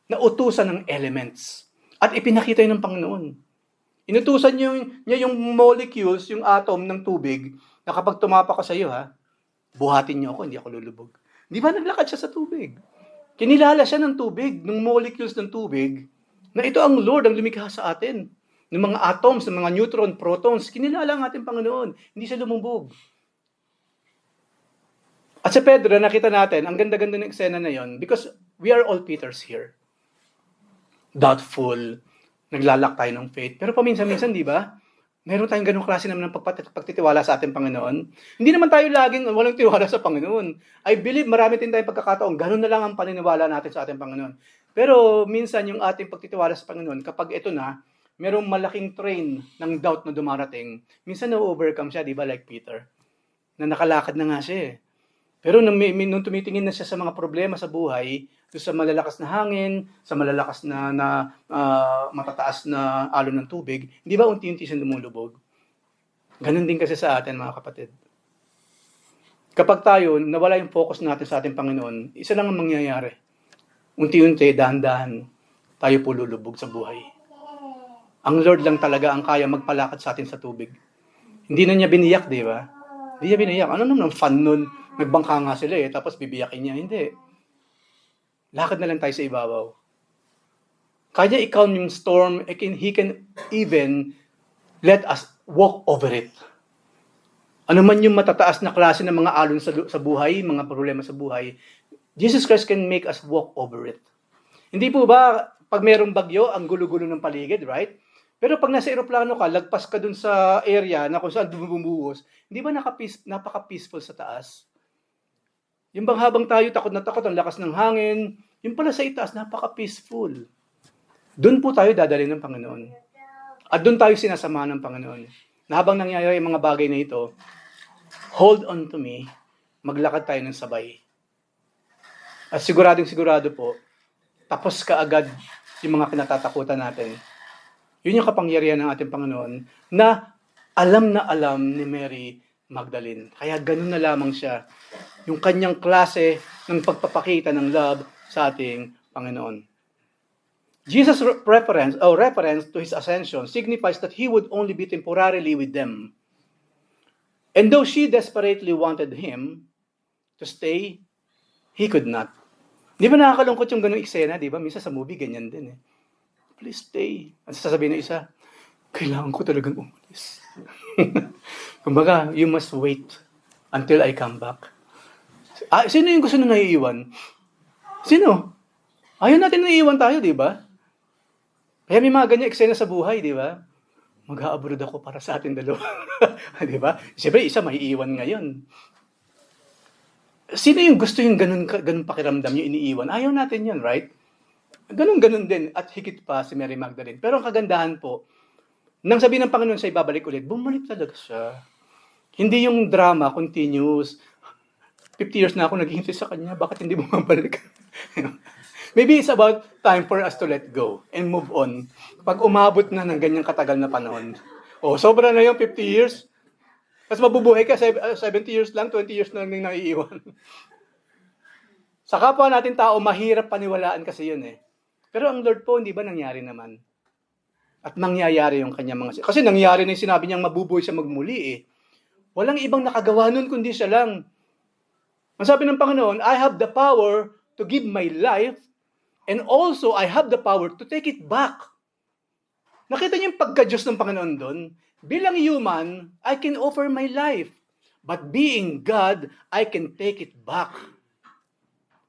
Speaker 2: na utusan ng elements. At ipinakita yun ng Panginoon. Inutusan niya yung molecules, yung atom ng tubig, na kapag tumapa ka sa iyo, buhatin niyo ako, hindi ako lulubog. Di ba naglakad siya sa tubig? Kinilala siya ng tubig, ng molecules ng tubig, na ito ang Lord ang lumikha sa atin. Ng mga atoms, ng mga neutron, protons, kinilala ang ating Panginoon. Hindi siya lumubog. At sa Pedro, nakita natin, ang ganda-ganda ng eksena na yon because we are all Peters here. Doubtful, naglalak tayo ng faith. Pero paminsan-minsan, di ba? Meron tayong ganung klase naman ng pagtitiwala sa ating Panginoon. Hindi naman tayo laging walang tiwala sa Panginoon. I believe marami din tayong pagkakataon. Ganun na lang ang paniniwala natin sa ating Panginoon. Pero minsan yung ating pagtitiwala sa Panginoon, kapag ito na, merong malaking train ng doubt na dumarating, minsan na-overcome siya, di ba, like Peter? Na nakalakad na nga siya. Pero nung tumitingin na siya sa mga problema sa buhay, sa malalakas na hangin, sa malalakas na matataas na alon ng tubig, di ba unti-unti siya lumulubog? Ganun din kasi sa atin, mga kapatid. Kapag tayo, nawala yung focus natin sa ating Panginoon, isa lang ang mangyayari. Unti-unti, dahan-dahan, tayo po lulubog sa buhay. Ang Lord lang talaga ang kaya magpalakad sa atin sa tubig. Hindi na niya biniyak, di ba? Hindi niya biniyak. Ano naman ang fun nun? Nagbangka nga sila tapos bibiyakin niya. Hindi. Lakad na lang tayo sa ibabaw. Kaya i-calm yung storm, he can even let us walk over it. Ano man yung matataas na klase ng mga alon sa buhay, mga problema sa buhay, Jesus Christ can make us walk over it. Hindi po ba, pag mayroong bagyo, ang gulo-gulo ng paligid, right? Pero pag nasa eroplano ka, lagpas ka dun sa area na kung saan bumubuhos, hindi ba napaka-peaceful sa taas? Yung bang habang tayo takot na takot, ang lakas ng hangin, yung pala sa itaas, napaka-peaceful. Doon po tayo dadalhin ng Panginoon. At doon tayo sinasama ng Panginoon. Na habang nangyayari yung mga bagay na ito, hold on to me, maglakad tayo ng sabay. At sigurado po, tapos kaagad yung mga kinatatakutan natin. Yun yung kapangyarihan ng ating Panginoon na alam ni Mary Magdalene. Kaya ganun na lamang siya. Yung kanyang klase ng pagpapakita ng love sa ating Panginoon. Jesus' reference to his ascension signifies that he would only be temporarily with them. And though she desperately wanted him to stay, he could not. Di ba nakakalungkot yung ganung eksena, di ba? Minsan sa movie, ganyan din Please stay. At sasabihin ng isa, kailangan ko talagang umalis. Kumbaga, you must wait until I come back. Sino yung gusto na naiiwan? Sino? Ayaw natin naiiwan tayo, di ba? Kaya may mga ganyan eksena sa buhay, di ba? Mag-a-abroad ako para sa ating dalawa. Di ba? Siyempre, isa maiiwan ngayon. Sino yung gusto yung ganun pakiramdam yung iniiwan? Ayaw natin yan, right? Ganun din. At higit pa si Mary Magdalene. Pero ang kagandahan po, nang sabihin ng Panginoon siya ibabalik ulit, bumalik talaga siya. Hindi yung drama, continuous. 50 years na ako naghihintay sa kanya, bakit hindi bumabalik? Maybe it's about time for us to let go and move on. Pag umabot na ng ganyang katagal na panahon. Sobra na yung 50 years. Tapos mabubuhay ka, 70 years lang, 20 years na lang yung naiiwan. Sa kapwa natin tao, mahirap paniwalaan kasi yun eh. Pero ang Lord po, hindi ba nangyari naman? At mangyayari yung kanya mga... Kasi nangyari na yung sinabi niyang mabubuhay siya magmuli eh. Walang ibang nakagawa nun kundi siya lang. Ang sabi ng Panginoon, I have the power to give my life and also I have the power to take it back. Nakita niyo yung pagka-Diyos ng Panginoon doon? Bilang human, I can offer my life. But being God, I can take it back.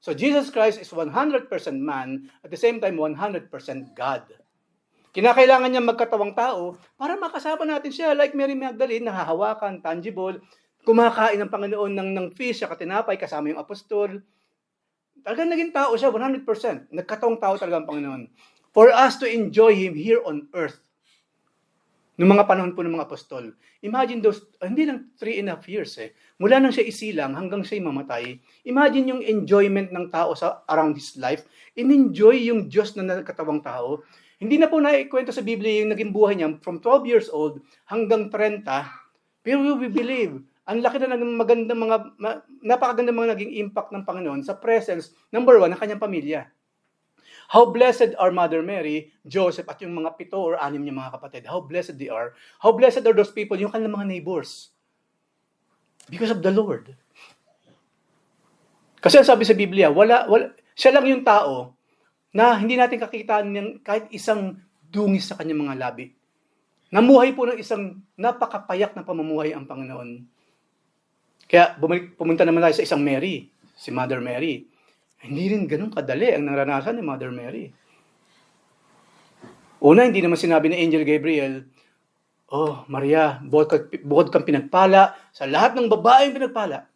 Speaker 2: So Jesus Christ is 100% man, at the same time 100% God. Kinakailangan niya magkatawang tao para makasama natin siya like Mary Magdalene, nahahawakan, tangible, kumakain ng Panginoon ng fish, sa tinapay, kasama yung apostol. Talagang naging tao siya, 100%. Nagkatawang tao talaga ang Panginoon. For us to enjoy Him here on earth. Noong mga panahon po ng mga apostol. Imagine those, hindi lang 3.5 years eh. Mula nang siya isilang hanggang siya mamatay. Imagine yung enjoyment ng tao sa around his life. In-enjoy yung Diyos na nagkatawang tao. Hindi na po naikwento sa Biblia yung naging buhay niya from 12 years old hanggang 30. Pero we believe, ang laki na ng magandang napakagandang mga naging impact ng Panginoon sa presence, number 1, ng kanyang pamilya. How blessed are Mother Mary, Joseph, at yung mga 7 or 6 niya mga kapatid. How blessed they are. How blessed are those people, yung kanilang mga neighbors. Because of the Lord. Kasi ang sabi sa Biblia, siya lang yung tao na hindi natin kakita ng kahit isang dungis sa kanyang mga labi. Namuhay po ng isang napakapayak na pamumuhay ang Panginoon. Kaya pumunta naman tayo sa isang Mary, si Mother Mary. Hindi rin ganun kadali ang naranasan ni Mother Mary. Una, hindi naman sinabi ni Angel Gabriel, "Oh, Maria, bukod kang pinagpala sa lahat ng babaeng pinagpala."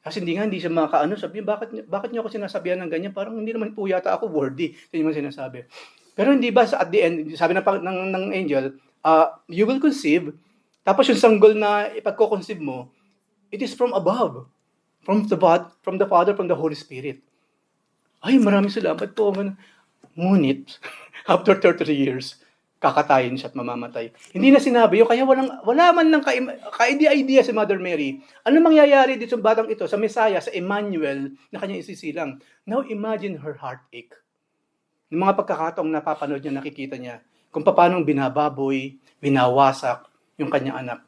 Speaker 2: Kasi hindi siya makakaano, sabi niya, bakit niyo ako sinasabihan ng ganyan? Parang hindi naman po yata ako worthy. Hindi naman sinasabi. Pero hindi ba at the end, sabi ng angel, you will conceive, tapos yung sanggol na ipagko-conceive mo, it is from above, from the Father, from the Holy Spirit. Ay, maraming salamat po. Ngunit, after 33 years, kakatayin siya at mamamatay. Hindi na sinabi yun, kaya wala man lang ka-idea si Mother Mary. Ano mangyayari dito sa batang ito, sa Messiah, sa Emmanuel, na kanyang isisilang? Now imagine her heartache. Yung mga pagkakataong napapanood niya, nakikita niya, kung paano binababoy, binawasak yung kanyang anak.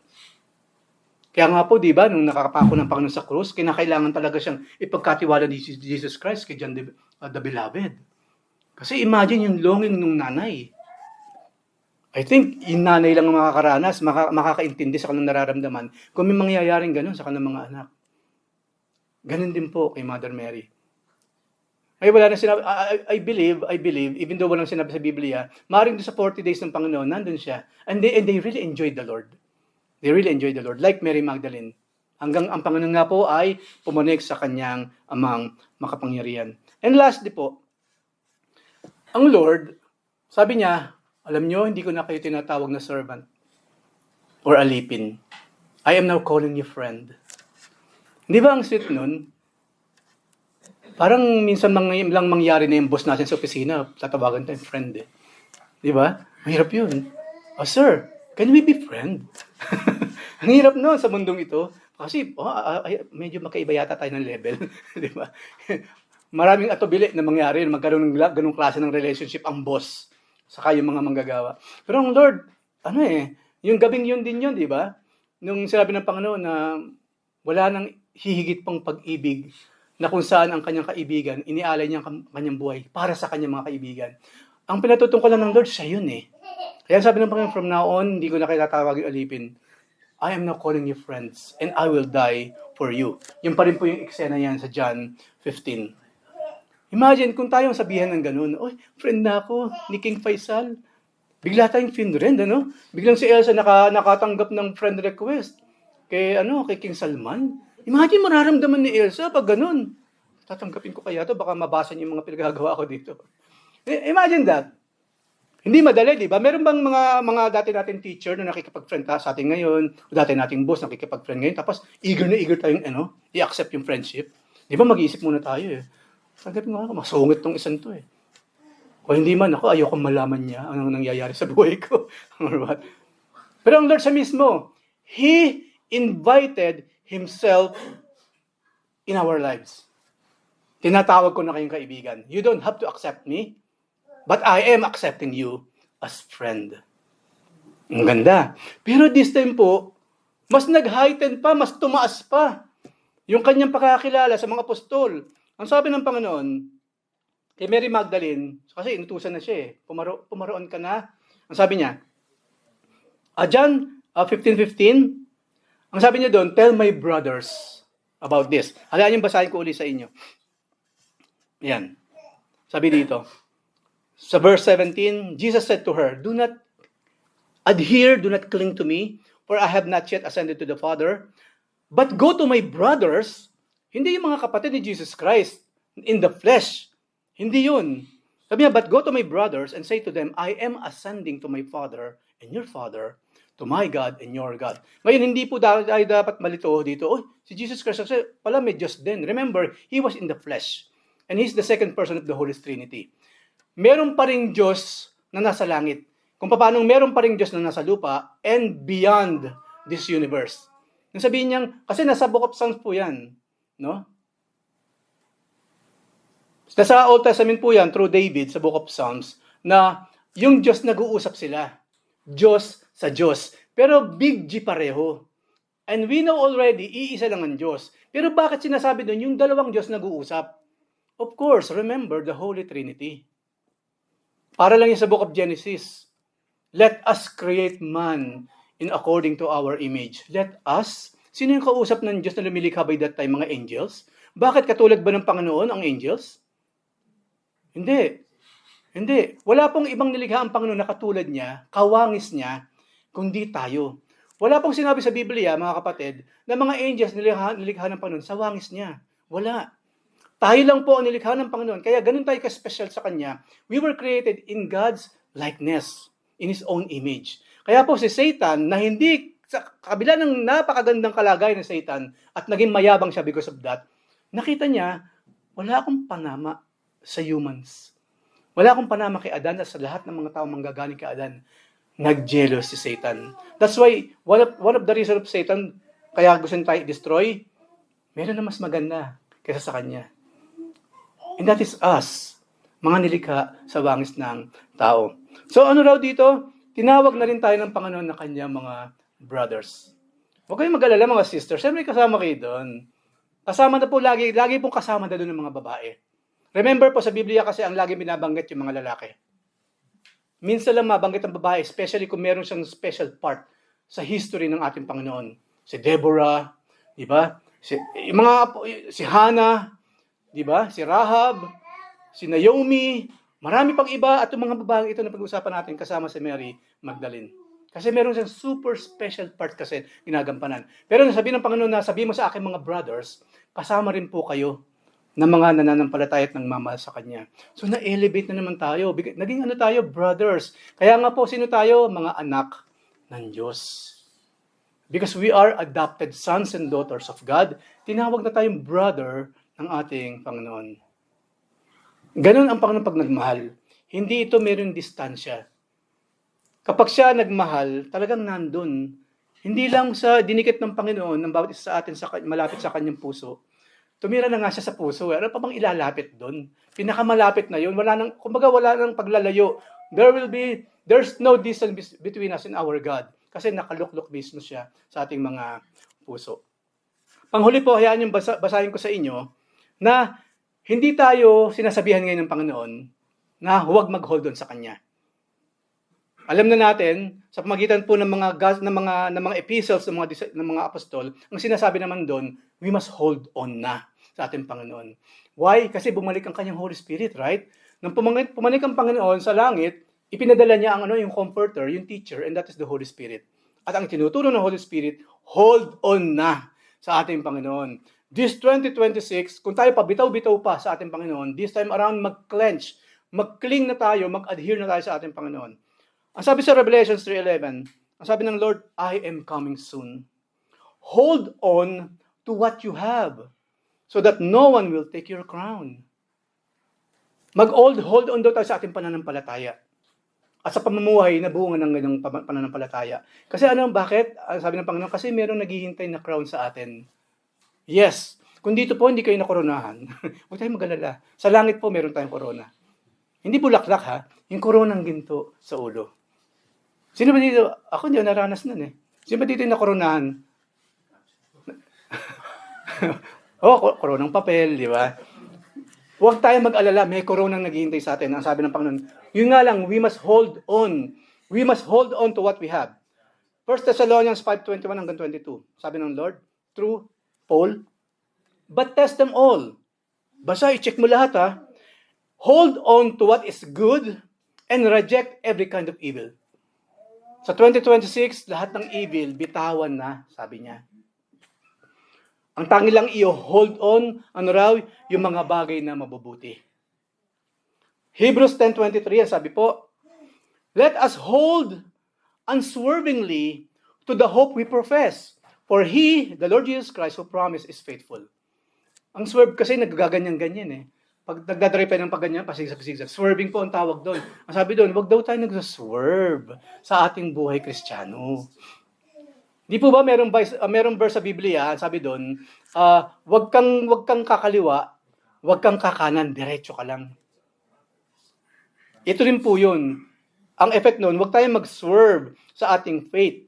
Speaker 2: Kaya nga po, di ba, nung nakakapako ng Panginoon sa krus, kinakailangan talaga siyang ipagkatiwala ni Jesus Christ kay John the Beloved. Kasi imagine yung longing ng nanay. I think yung nanay lang ang makakaranas, makakaintindi sa kanilang nararamdaman kung may mangyayaring ganun sa kanilang mga anak. Ganun din po kay Mother Mary. Ay wala na sinabi, I believe, even though walang sinabi sa Biblia, maaaring doon sa 40 days ng Panginoon, nandun siya. And they really enjoyed the Lord. They really enjoyed the Lord, like Mary Magdalene. Hanggang ang Panginoon nga po ay pumunik sa kanyang amang makapangyarihan. And lastly po, ang Lord, sabi niya, alam niyo, hindi ko na kayo tinatawag na servant or alipin. I am now calling you friend. Hindi ba ang sweet nun? Parang minsan lang mangyari na yung boss natin sa opisina, tatawagan tayong friend eh. Di ba? Mahirap yun. Oh, sir, can we be friend? Ang hirap no sa mundong ito. Kasi medyo makaiba yata tayo ng level. Di ba? Maraming atubili na mangyari, magkaroon ng ganung klase ng relationship ang boss saka yung mga manggagawa. Pero ang Lord, yung gabing yun din yun, di ba? Nung sinabi ng Panginoon na wala nang hihigit pang pag-ibig na kung saan ang kanyang kaibigan, inialay niya ang kanyang buhay para sa kanyang mga kaibigan. Ang pinatutungkulan ng Lord, siya yun eh. Kaya sabi ng Panginoon, from now on, hindi ko na kayo tatawagin alipin. I am now calling you friends, and I will die for you. Yung pa rin po yung eksena yan sa John 15. Imagine kung tayong sabihan ng ganun, oy, friend na ako ni King Faisal. Bigla tayong friend, ano? Biglang si Elsa nakatanggap ng friend request kay King Salman. Imagine mararamdaman ni Elsa pag ganun. Tatanggapin ko kaya to, baka mabasa niyo yung mga pinagagawa ko dito. Imagine that. Hindi madali, di ba? Meron bang mga dati nating teacher na nakikipag-friend sa atin ngayon, o dati nating boss nakikipag-friend ngayon, tapos eager na eager tayong i-accept yung friendship. Di ba mag-iisip muna tayo eh. Tanggapin ko masungit tong isang to eh. O hindi man ako, ayokong malaman niya anong nangyayari sa buhay ko. Pero ang Lord sa mismo, He invited Himself in our lives. Tinatawag ko na kayong kaibigan. You don't have to accept me, but I am accepting you as friend. Ang ganda. Pero this time po, mas nag-heighten pa, mas tumaas pa yung kanyang pakakilala sa mga apostol. Ang sabi ng Panginoon, kay Mary Magdalene, kasi inutusan na siya pumaroon ka na. Ang sabi niya, John 15:15, ang sabi niya doon, tell my brothers about this. Halaan yung basahin ko ulit sa inyo. Yan. Sabi dito, sa verse 17, Jesus said to her, do not adhere, do not cling to me, for I have not yet ascended to the Father, but go to my brothers, hindi yung mga kapatid ni Jesus Christ in the flesh. Hindi yun. Sabi niya, but go to my brothers and say to them, I am ascending to my Father and your Father, to my God and your God. Ngayon, hindi po dapat malito dito, si Jesus Christ, kasi pala may Diyos din. Remember, He was in the flesh. And He's the second person of the Holy Trinity. Meron pa ring Diyos na nasa langit. Kung paano meron pa ring Diyos na nasa lupa and beyond this universe. Nang sabihin niyang, kasi nasa Book of Psalms po yan. No? Nasa Old Testament po yan, through David, sa Book of Psalms, na yung Diyos nag-uusap sila. Diyos sa Diyos. Pero big G pareho. And we know already, iisa lang ang Diyos. Pero bakit sinasabi doon, yung dalawang Diyos nag-uusap? Of course, remember the Holy Trinity. Para lang yung sa Book of Genesis. Let us create man in according to our image. Let us. Sino yung kausap ng Diyos na lumilikha by that time? Mga angels? Bakit katulad ba ng Panginoon ang angels? Hindi. Hindi. Wala pong ibang nilikha ang Panginoon na katulad niya, kawangis niya, kundi tayo. Wala pong sinabi sa Biblia, mga kapatid, na mga angels nilikha ng Panginoon sa wangis niya. Wala. Tayo lang po ang nilikha ng Panginoon. Kaya ganun tayo ka-special sa Kanya. We were created in God's likeness, in His own image. Kaya po si Satan, na hindi, sa kabila ng napakagandang kalagayan ng Satan, at naging mayabang siya because of that, nakita niya, wala akong panama sa humans. Wala akong panama kay Adan at sa lahat ng mga tao manggagaling kay Adan. Nag-jealous si Satan. That's why, one of the reasons of Satan, kaya gusto niya tayo i-destroy, meron na mas maganda kaysa sa kanya. And that is us, mga nilikha sa wangis ng tao. So ano raw dito? Tinawag na rin tayo ng Panginoon na kanyang mga brothers. Huwag kayong mag-alala mga sisters. Siyempre kasama kayo doon. Kasama na po lagi pong kasama na doon ng mga babae. Remember po sa Biblia kasi ang lagi binabanggit yung mga lalaki. Minsan lang mabanggit ang babae, especially kung meron siyang special part sa history ng ating Panginoon. Si Deborah, di ba? Si Hannah, di ba? Si Rahab, si Naomi, marami pang iba at yung mga babaeng ito na pag-uusapan natin kasama si Mary Magdalene. Kasi meron siyang super special part kasi ginagampanan. Pero nasabi ng Panginoon na sabi mo sa akin mga brothers, kasama rin po kayo ng mga nananampalataya at nagmamahal sa Kanya. So na-elevate na naman tayo. Naging ano tayo? Brothers. Kaya nga po, sino tayo? Mga anak ng Diyos. Because we are adopted sons and daughters of God, tinawag na tayong brother ng ating Panginoon. Ganun ang Panginoon pag nagmahal. Hindi ito mayroong distansya. Kapag siya nagmahal, talagang nandun. Hindi lang sa dinikit ng Panginoon, ng bawat isa sa atin malapit sa kanyang puso. Tumira na nga siya sa puso. Ano pa bang ilalapit doon? Pinakamalapit na yun. Kumbaga wala nang paglalayo. There's no distance between us and our God. Kasi nakaluklok mismo siya sa ating mga puso. Panghuli po, hayaan yung basahin ko sa inyo na hindi tayo sinasabihan ngayon ng Panginoon na huwag mag-hold on sa Kanya. Alam na natin, sa pamagitan po ng mga epistles ng mga apostol, ang sinasabi naman doon, we must hold on na sa ating Panginoon. Why? Kasi bumalik ang Kanyang Holy Spirit, right? Nung pumalik ang Panginoon sa langit, ipinadala niya yung comforter, yung teacher, and that is the Holy Spirit. At ang tinuturo ng Holy Spirit, hold on na sa ating Panginoon. This 2026, kung tayo pabitaw-bitaw pa sa ating Panginoon, this time around mag-cling na tayo, mag-adhere na tayo sa ating Panginoon. Ang sabi sa Revelation 3:11, ang sabi ng Lord, I am coming soon. Hold on to what you have, so that no one will take your crown. Hold on daw tayo sa ating pananampalataya. at sa pamumuhay na bunga ng ganyang pananampalataya. Kasi bakit? Sabi ng Panginoon, kasi meron naghihintay na crown sa atin. Yes, kung dito po hindi kayo nakoronahan, huwag tayong mag-alala. Sa langit po meron tayong korona. Hindi bulaklak ha, yung koronang ginto sa ulo. Sino ba dito? Ako hindi naranas nun eh. Sino ba dito yung nakoronahan? Koronang papel, di ba? Huwag tayong mag-alala, may koronang naghihintay sa atin. Ang sabi ng Panginoon, yun nga lang, we must hold on. We must hold on to what we have. 1 Thessalonians 5:21 hanggang 22. Sabi ng Lord, through Paul, but test them all. Basta i-check mo lahat ha. Hold on to what is good and reject every kind of evil. Sa 2026, lahat ng evil, bitawan na, sabi niya. Ang tangi lang hold on, yung mga bagay na mabubuti. Hebrews 10:23, sabi po, let us hold unswervingly to the hope we profess. For He, the Lord Jesus Christ, who promised, is faithful. Ang swerve kasi naggaganyan-ganyan eh. Pag nagdadrive tayo ng pagganyan, pasigzag-sigzag. Swerving po ang tawag doon. Ang sabi doon, wag daw tayo nagsaswerve sa ating buhay Kristiyano. Di po ba merong verse sa Biblia, sabi doon, wag kang kakaliwa, wag kang kakanan, diretso ka lang. Ito rin po yun. Ang effect noon, wag tayong mag-swerve sa ating faith.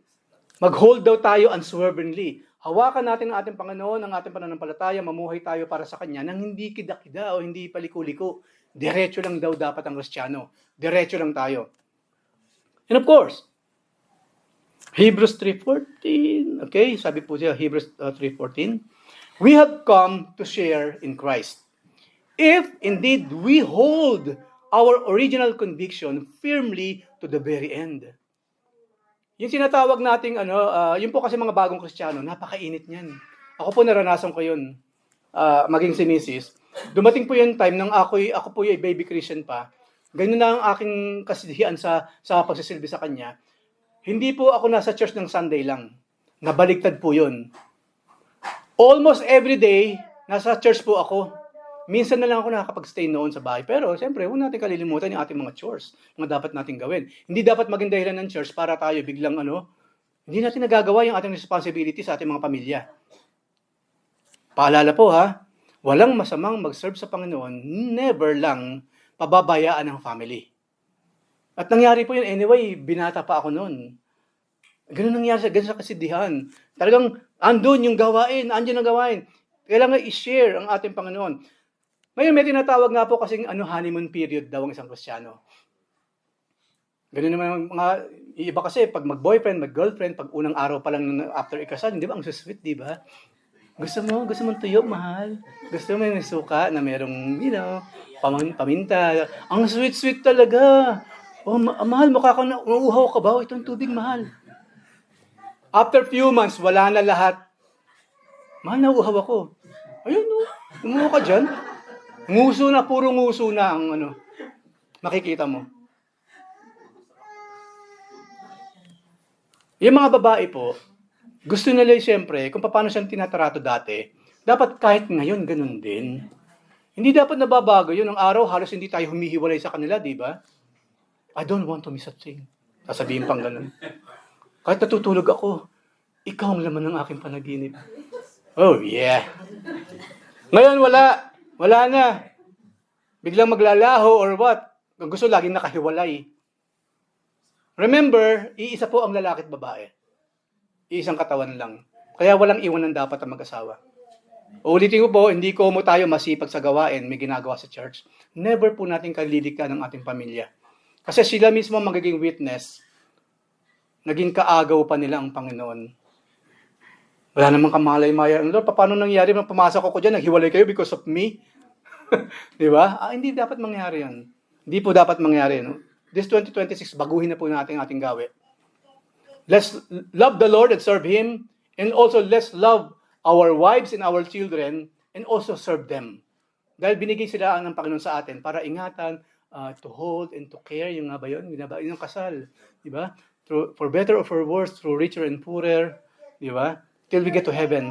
Speaker 2: Mag-hold daw tayo unswervingly. Hawakan natin ang ating Panginoon, ang ating pananampalataya, mamuhay tayo para sa Kanya nang hindi kida-kida o hindi paliko-liko. Diretso lang daw dapat ang Kristiyano. Diretso lang tayo. And of course, Hebrews 3:14, okay, sabi po siya, Hebrews 3:14, we have come to share in Christ. If indeed we hold our original conviction firmly to the very end. Yung sinatawag nating yun po kasi mga bagong Kristiyano, napakainit niyan. Ako po naranasan ko yun, maging si Mrs. Dumating po yung time nang ako po yung baby Christian pa. Ganun na ang aking kasidihan sa pagsisilbi sa Kanya. Hindi po ako nasa church ng Sunday lang. Nabaliktad po yun. Almost every day, nasa church po ako. Minsan na lang ako nakakapag-stay noon sa bahay. Pero, siyempre, huwag natin kalilimutan yung ating mga chores. Mga dapat natin gawin. Hindi dapat maging dahilan ng church para tayo biglang hindi natin nagagawa yung ating responsibility sa ating mga pamilya. Paalala po ha, walang masamang mag-serve sa Panginoon, never lang pababayaan ng family. At nangyari po yun, anyway, binata pa ako noon. Ganun nangyari ganun sa kasidihan. Talagang andun yung gawain, andyan ang gawain. Kailangan i-share ang ating Panginoon. Ngayon, may tinatawag nga po kasing honeymoon period daw ang isang Kristiyano. Ganun naman mga iba kasi, pag mag-boyfriend, mag-girlfriend, pag unang araw pa lang after ikasal, di ba? Ang sweet, di ba? Gusto mo tuyo, mahal. Gusto mo yung suka na merong, paminta. Ang sweet-sweet talaga. Oh, mahal, mukha ka na, uuhaw ka ba? Itong tubig, mahal. After few months, wala na lahat. Mahal, nauuhaw ako. Ayun, umuha ka dyan. Nguso na, puro nguso na ang makikita mo. Yung mga babae po, gusto nila siyempre, kung paano siyang tinatarato dati, dapat kahit ngayon ganun din. Hindi dapat nababago yun. Ang araw, halos hindi tayo humihiwalay sa kanila, di ba? I don't want to miss a thing. Sasabihin pang ganun. Kahit natutulog ako, ikaw ang laman ng aking panaginip. Oh, yeah. Ngayon, wala na. Biglang maglalaho or what? Kung gusto, laging nakahiwalay. Remember, iisa po ang lalaki at babae. Iisang katawan lang. Kaya walang iwanan dapat ang mag-asawa. Ulitin ko po, hindi ko mo tayo masipag sa gawain, may ginagawa sa church. Never po natin kalilikan ng ating pamilya. Kasi sila mismo magiging witness, naging kaagaw pa nila ang Panginoon. Wala namang kamalay-maya. Lord, paano nangyari nang pumasok ako dyan, naghiwalay kayo because of me? Di ba? Hindi dapat mangyari yan. Hindi po dapat mangyari. No? This 2026, baguhin na po natin ating gawi. Let's love the Lord and serve Him. And also, let's love our wives and our children and also serve them. Dahil binigay sila ng Panginoon sa atin para ingatan, to hold and to care. Yung nga ba yun? Yung kasal. Di ba? For better or for worse, through richer and poorer. Di ba? Till we get to heaven.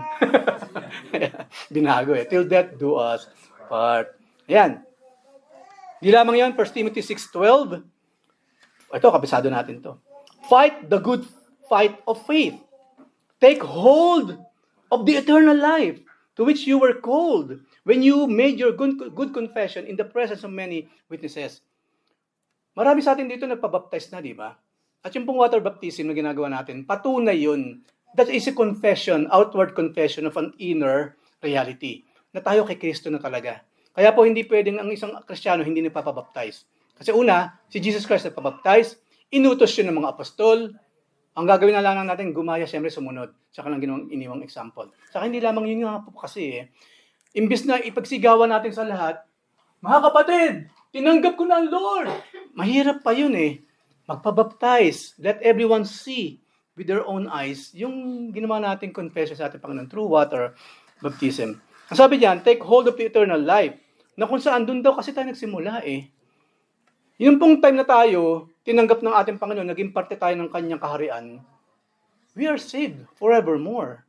Speaker 2: Binago eh. Till death do us part. Ayan. Di lamang yan, 1 Timothy 6:12. Ito, kabisado natin to. Fight the good fight of faith. Take hold of the eternal life to which you were called when you made your good confession in the presence of many witnesses. Marami sa atin dito nagpabaptize na, di ba? At yung pong water baptism na ginagawa natin, patunay yun. That is a confession, outward confession of an inner reality. Na tayo kay Kristo na talaga. Kaya po hindi pwedeng ang isang Kristiyano hindi nagpapabaptize. Kasi una, si Jesus Christ nagpabaptize, inutos yun ng mga apostol. Ang gagawin na lang natin, gumaya, siyempre sumunod. Sa kanilang iniwang example. Saka hindi lamang yun nga po kasi imbis na ipagsigawan natin sa lahat, mga kapatid, tinanggap ko na ang Lord. Mahirap pa yun Magpabaptize. Let everyone see with their own eyes yung ginawa natin confession sa ating Panginoon through water baptism. Ang sabi diyan, take hold of the eternal life. Na kung saan, doon daw kasi tayo nagsimula Yung pong time na tayo, tinanggap ng ating Panginoon, naging parte tayo ng kanyang kaharian, we are saved forevermore.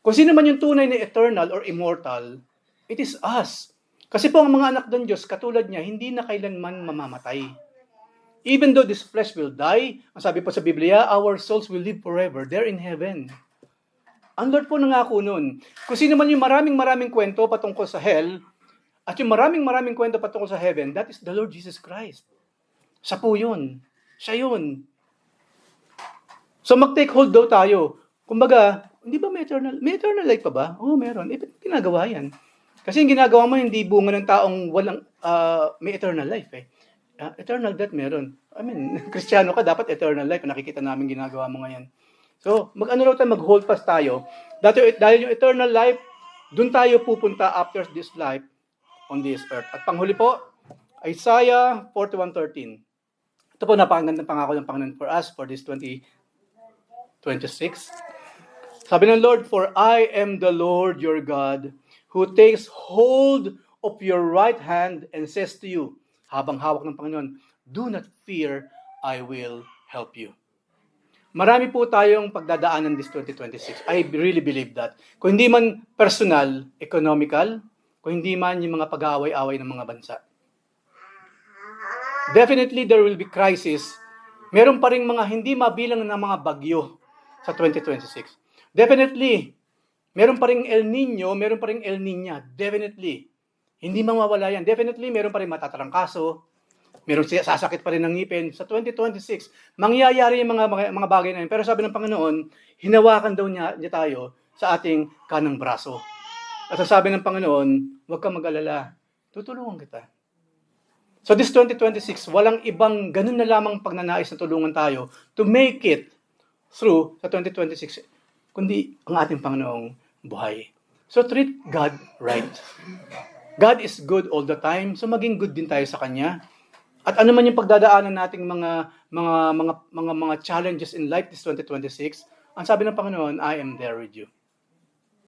Speaker 2: Kung sino man yung tunay na eternal or immortal, it is us. Kasi po ang mga anak ng Diyos, katulad niya, hindi na kailanman mamamatay. Even though this flesh will die, ang sabi po sa Biblia, our souls will live forever. They're in heaven. Ang Lord po nangako nun. Kung sino man yung maraming kwento patungkol sa hell, at yung maraming kwento patungkol sa heaven, that is the Lord Jesus Christ. Siya po yun. Siya yun. So mag-take hold daw tayo. Kumbaga, hindi ba may eternal life pa ba? Oo, meron. Ginagawa yan. Kasi yung ginagawa mo, hindi bunga ng taong walang, may eternal life eternal death meron. I mean, Kristiyano ka, dapat eternal life. Nakikita namin ginagawa mo ngayon. So, mag-hold fast tayo. Dahil yung eternal life, dun tayo pupunta after this life on this earth. At panghuli po, Isaiah 41:13. Ito po, napakagandang pangako ng Panginoon for us for this 2026. Sabi ng Lord, for I am the Lord your God, who takes hold of your right hand and says to you, habang hawak ng Panginoon, do not fear, I will help you. Marami po tayong pagdadaanan this 2026. I really believe that. Kung hindi man personal, economical, kung hindi man yung mga pag-aaway-away ng mga bansa. Definitely there will be crisis. Meron pa ring mga hindi mabilang na mga bagyo sa 2026. Definitely, meron pa ring El Nino, meron pa ring El Niña. Definitely. Hindi mawawala yan. Definitely, meron pa rin matatarangkaso. Meron sasakit pa rin ng ngipin. Sa 2026, mangyayari yung mga bagay na yun. Pero sabi ng Panginoon, hinawakan daw niya tayo sa ating kanang braso. At sabi ng Panginoon, huwag kang mag-alala. Tutulungan kita. So this 2026, walang ibang ganun na lamang pagnanais na tulungan tayo to make it through sa 2026, kundi ang ating Panginoong buhay. So treat God right. God is good all the time, so maging good din tayo sa Kanya. At ano man yung pagdadaanan nating mga challenges in life this 2026, ang sabi ng Panginoon, I am there with you.